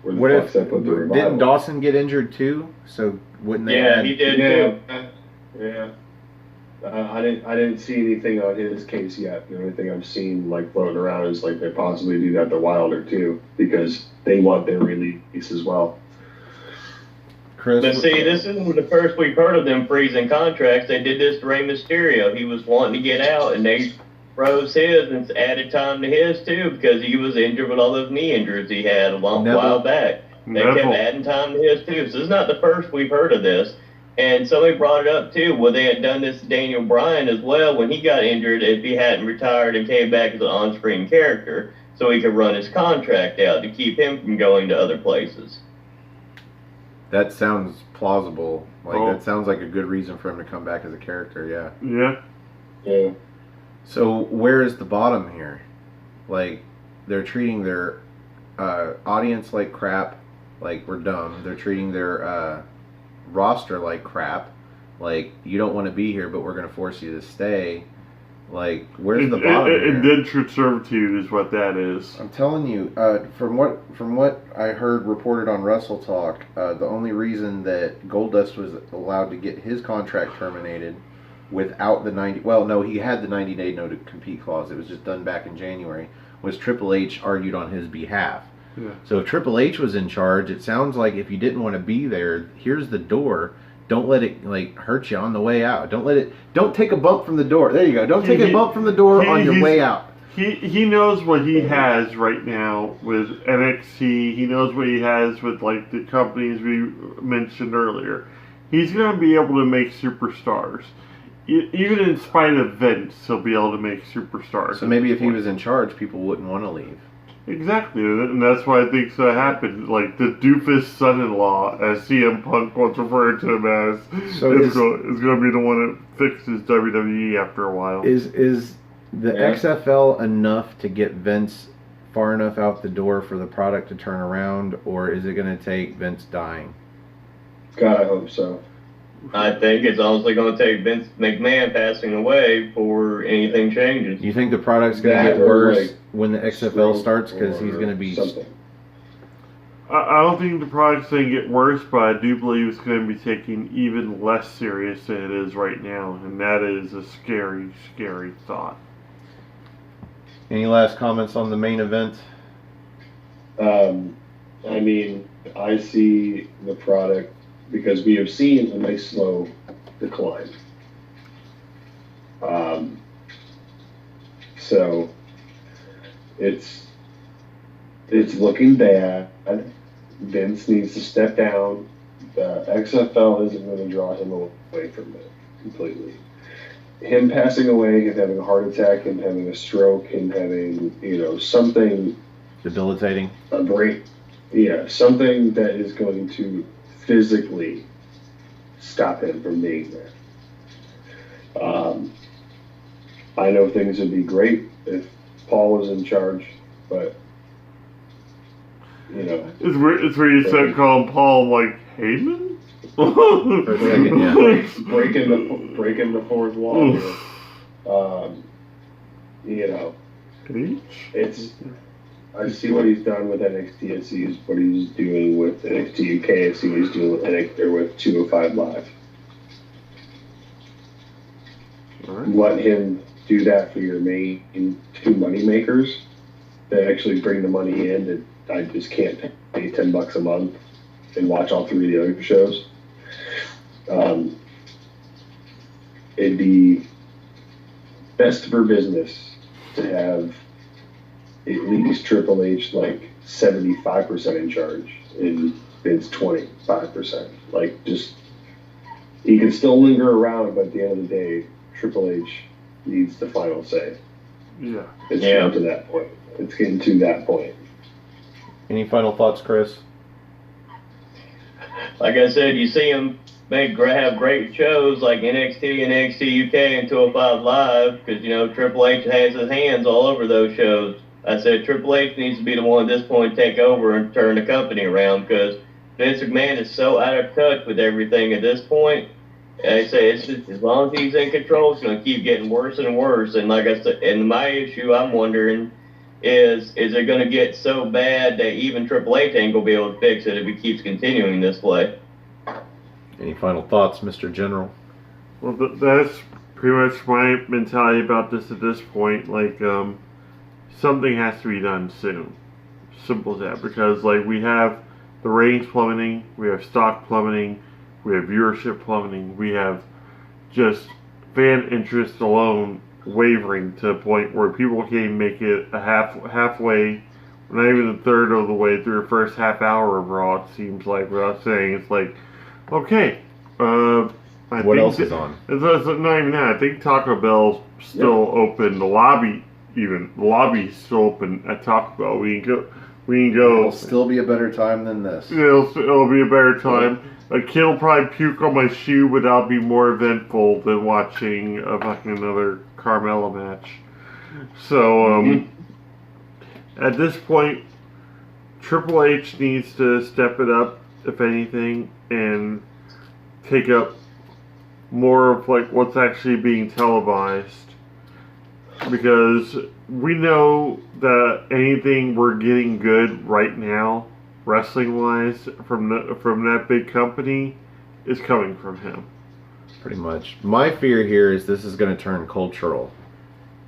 where the fuck's that put the revival? Didn't Dawson get injured too? So wouldn't they? Yeah, he did too. Yeah. I didn't see anything on his case yet. The only thing I've seen floating around is they possibly do that to Wilder too because they want their release as well. Chris, but see, this isn't the first we've heard of them freezing contracts. They did this to Rey Mysterio. He was wanting to get out, and they froze his and added time to his too because he was injured with all those knee injuries he had a while back. They kept adding time to his too. So it's not the first we've heard of this. And somebody brought it up too. Well, they had done this to Daniel Bryan as well when he got injured. If he hadn't retired and came back as an on-screen character, so he could run his contract out to keep him from going to other places. That sounds plausible. That sounds like a good reason for him to come back as a character. Yeah. So where is the bottom here? They're treating their audience like crap. We're dumb. They're treating their roster like crap. You don't want to be here, but we're going to force you to stay. Where's the bottom here? Indentured servitude is what that is. I'm telling you, from what I heard reported on Wrestle Talk, the only reason that Goldust was allowed to get his contract terminated without the 90... Well, no, he had the 90-day no-compete clause. It was just done back in January. Was Triple H argued on his behalf. Yeah. So if Triple H was in charge, it sounds like if you didn't want to be there, here's the door. Don't let it hurt you on the way out. Don't take a bump from the door. There you go. Don't take a bump from the door on your way out. He knows what he has right now with NXT. He knows what he has with the companies we mentioned earlier. He's going to be able to make superstars. Even in spite of Vince, he'll be able to make superstars. So maybe if he was in charge, people wouldn't want to leave. Exactly, and that's why I think so happened. The doofus son-in-law, as CM Punk wants to refer to him as, is going to be the one that fixes WWE after a while. Is the XFL enough to get Vince far enough out the door for the product to turn around, or is it going to take Vince dying? God, I hope so. I think it's honestly going to take Vince McMahon passing away before anything changes. You think the product's going to get worse when the XFL starts because he's going to be... Something. I don't think the product's going to get worse, but I do believe it's going to be taken even less serious than it is right now, and that is a scary, scary thought. Any last comments on the main event? I see the product because we have seen a nice slow decline. So It's looking bad. Vince needs to step down. The XFL isn't going to draw him away from it completely. Him passing away, him having a heart attack, him having a stroke, him having, something Debilitating. a brain, something that is going to physically stop him from being there. I know things would be great if Paul was in charge, but It's where you said calling Paul like Heyman? For a second, yeah. breaking the fourth wall here. It's I see what he's done with NXT. I see what he's doing with NXT UK. I see what he's doing with NXT or with 205 Live. Right. Let him do that for your main two money makers that actually bring the money in. That I just can't pay $10 a month and watch all three of the other shows. It'd be best for business to have at least Triple H like 75% in charge and Vince 25%. Like, just he can still linger around, but at the end of the day, Triple H needs the final say. Yeah. It's getting to that point. It's getting to that point. Any final thoughts, Chris? Like I said, you see him have great shows like NXT, NXT UK, and 205 Live because, Triple H has his hands all over those shows. I said Triple H needs to be the one at this point to take over and turn the company around because Vince McMahon is so out of touch with everything at this point. I say it's just, as long as he's in control, it's going to keep getting worse and worse. And like I said, and my issue, I'm wondering, is it going to get so bad that even Triple H ain't going to be able to fix it if he keeps continuing this way? Any final thoughts, Mr. General? Well, that's pretty much my mentality about this at this point. Like, something has to be done soon. Simple as that. Because, we have the ratings plummeting, we have stock plummeting, we have viewership plummeting, we have just fan interest alone wavering to a point where people can't even make it a halfway, not even a third of the way through the first half hour of Raw, it seems like, without saying. It's like, okay, what else is on? It's not even that. I think Taco Bell's still open. The lobby's still open at Taco Bell. We can go. It'll still be a better time than this. It'll be a better time. A kid will probably puke on my shoe, but that'll be more eventful than watching another Carmella match. So, at this point, Triple H needs to step it up, if anything, and take up more of what's actually being televised. Because we know that anything we're getting good right now, wrestling-wise, from that big company, is coming from him. Pretty much. My fear here is this is going to turn cultural.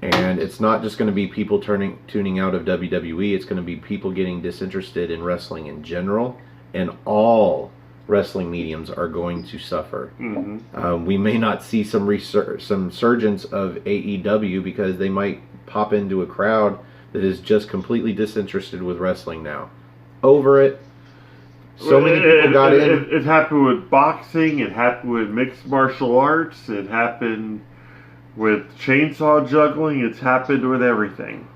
And it's not just going to be people tuning out of WWE. It's going to be people getting disinterested in wrestling in general. And all wrestling mediums are going to suffer. Mm-hmm. We may not see some resurgence of AEW because they might pop into a crowd that is just completely disinterested with wrestling now. Over it. So many people got in. It happened with boxing. It happened with mixed martial arts. It happened with chainsaw juggling. It's happened with everything.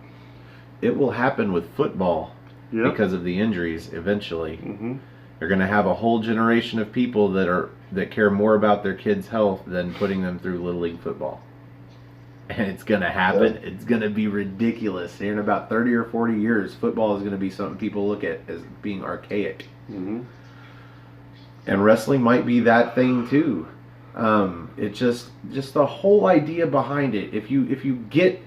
It will happen with football because of the injuries eventually. Mm-hmm. You're going to have a whole generation of people that care more about their kids' health than putting them through Little League football. And it's going to happen. Yeah. It's going to be ridiculous. In about 30 or 40 years, football is going to be something people look at as being archaic. Mm-hmm. And wrestling might be that thing too. It's just the whole idea behind it. If you get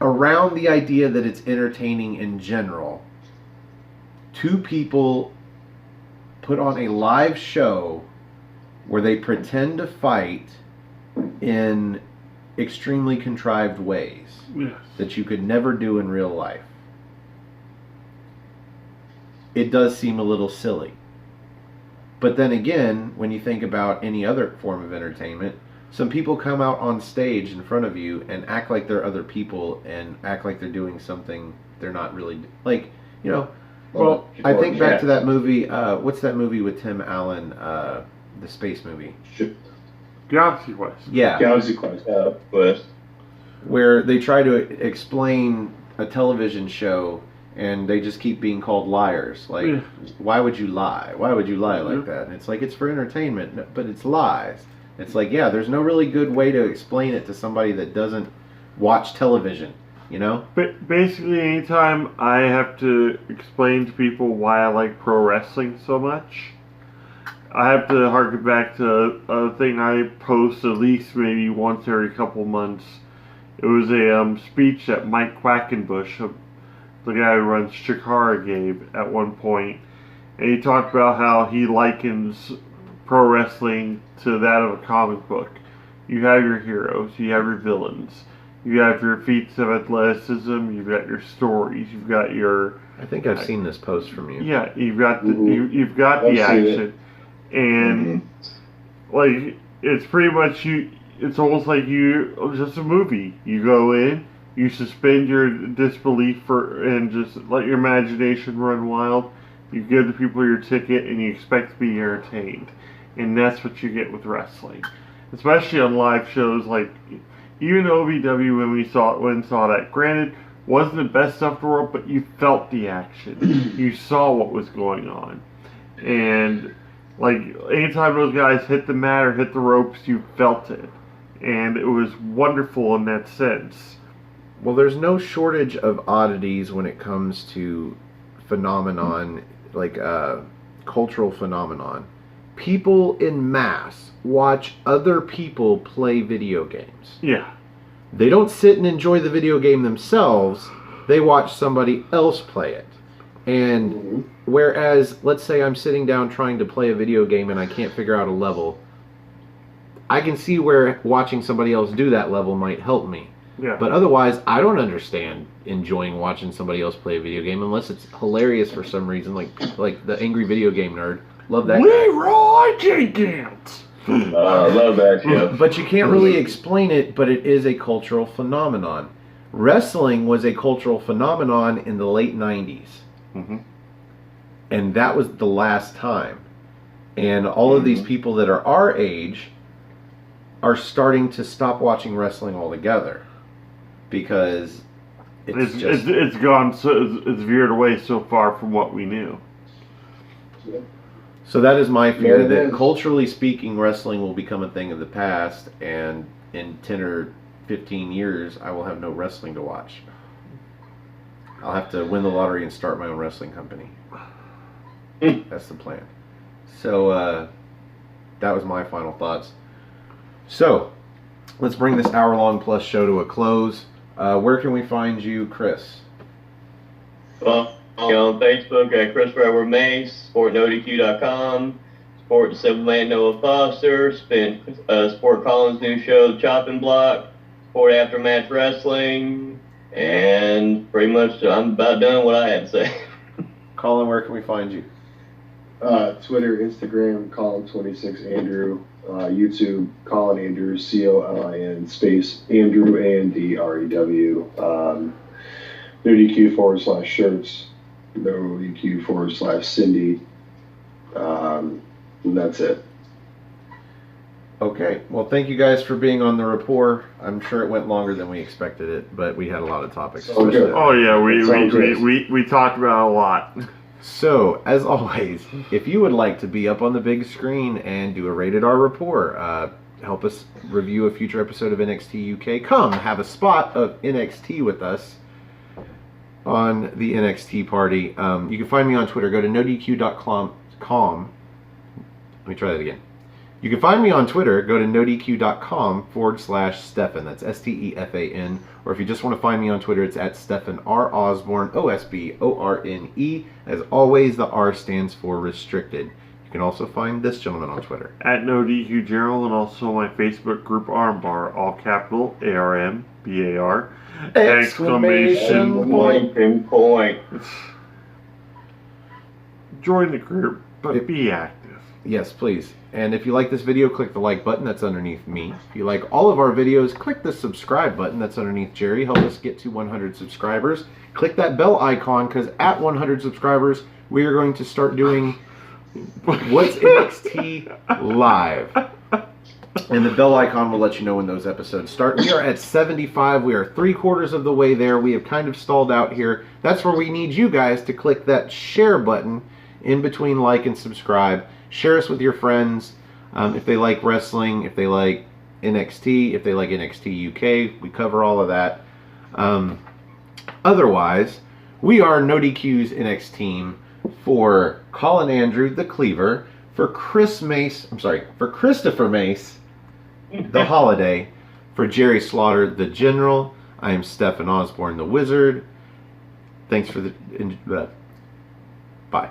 around the idea that it's entertaining in general, two people put on a live show where they pretend to fight in extremely contrived ways that you could never do in real life. It does seem a little silly. But then again, when you think about any other form of entertainment, some people come out on stage in front of you and act like they're other people and act like they're doing something they're not really. Well, I think back yeah. to that movie. What's that movie with Tim Allen? The space movie. Galaxy Quest. Yeah, Galaxy Quest. But where they try to explain a television show and they just keep being called liars. Like, Yeah. why would you lie? Why would you lie like Mhm. that? And it's like, it's for entertainment, but it's lies. It's like, yeah, there's no really good way to explain it to somebody that doesn't watch television, you know? But basically, anytime I have to explain to people why I like pro wrestling so much, I have to harken back to a thing I post at least maybe once every couple months. It was a speech that Mike Quackenbush, the guy who runs Chikara, gave at one point, and he talked about how he likens pro wrestling to that of a comic book. You have your heroes, you have your villains, you have your feats of athleticism, you've got your stories, you've got your I think I've seen this post from you. yeah, you've got the Mhm. you've got I've the seen it. action, and like it's pretty much you. It's almost like just a movie. You go in, you suspend your disbelief and just let your imagination run wild. You give the people your ticket, and you expect to be entertained, and that's what you get with wrestling, especially on live shows like even OVW when we saw that. Granted, wasn't the best stuff in the world, but you felt the action. You saw what was going on, and like anytime those guys hit the mat or hit the ropes, you felt it. And it was wonderful in that sense. Well, there's no shortage of oddities when it comes to phenomenon, like cultural phenomenon. People in mass watch other people play video games. Yeah. They don't sit and enjoy the video game themselves. They watch somebody else play it. And whereas, let's say I'm sitting down trying to play a video game and I can't figure out a level, I can see where watching somebody else do that level might help me. Yeah. But otherwise, I don't understand enjoying watching somebody else play a video game unless it's hilarious for some reason, like the angry video game nerd. Love that guy. Leroy Jenkins. I love that shit. But you can't really explain it, but it is a cultural phenomenon. Wrestling was a cultural phenomenon in the late 90s. Mm-hmm. And that was the last time. And all of these people that are our age are starting to stop watching wrestling altogether. Because It's gone so it's veered away so far from what we knew. So that is my fear, Yeah, it that is. culturally speaking, wrestling will become a thing of the past, and in 10 or 15 years, I will have no wrestling to watch. I'll have to win the lottery and start my own wrestling company. That's the plan. So that was my final thoughts. So let's bring this hour-long plus show to a close. Where can we find you, Chris? Well, on Facebook at Chris Forever Mace, SportNoDQ.com, Sport the Civil Man Noah Foster, Sport Colin's new show, The Chopping Block, Sport Aftermatch Wrestling, and pretty much I'm about done what I had to say. Colin, where can we find you? Twitter, Instagram, Colin26Andrew, YouTube, Colin Andrews, COLIN space Andrew ANDREW, NoDQ /shirts, NoDQ /Cindy, and that's it. Okay. Well, thank you guys for being on the Rapport. I'm sure it went longer than we expected it, but we had a lot of topics. So good. especially- Oh yeah, Sounds great. we talked about it a lot. So, as always, if you would like to be up on the big screen and do a Rated R Rapport, help us review a future episode of NXT UK, come have a spot of NXT with us on the NXT party. You can find me on Twitter. Go to nodq.com. Let me try that again. You can find me on Twitter. Go to nodq.com/Stefan. That's STEFAN. Or if you just want to find me on Twitter, it's at Stefan R. Osborne, OSBORNE. As always, the R stands for restricted. You can also find this gentleman on Twitter. At NoDQ General, and also my Facebook group Armbar, all capital ARMBAR. Exclamation point. Pinpoint. Join the group, but be active. Yes, please. And if you like this video, click the like button. That's underneath me. If you like all of our videos, click the subscribe button. That's underneath Jerry. Help us get to 100 subscribers. click that bell icon, because at 100 subscribers, we are going to start doing What's NXT Live. And the bell icon will let you know when those episodes start. We are at 75. We are 3/4 of the way there. We have kind of stalled out here. That's where we need you guys to click that share button in between like and subscribe. Share us with your friends if they like wrestling, if they like NXT, if they like NXT UK. We cover all of that. Otherwise, we are No DQ's NXT team for Colin Andrew, the Cleaver, for Christopher Mace, the Holiday, for Jerry Slaughter, the General. I am Stephen Osborne, the Wizard. Thanks for the... Bye.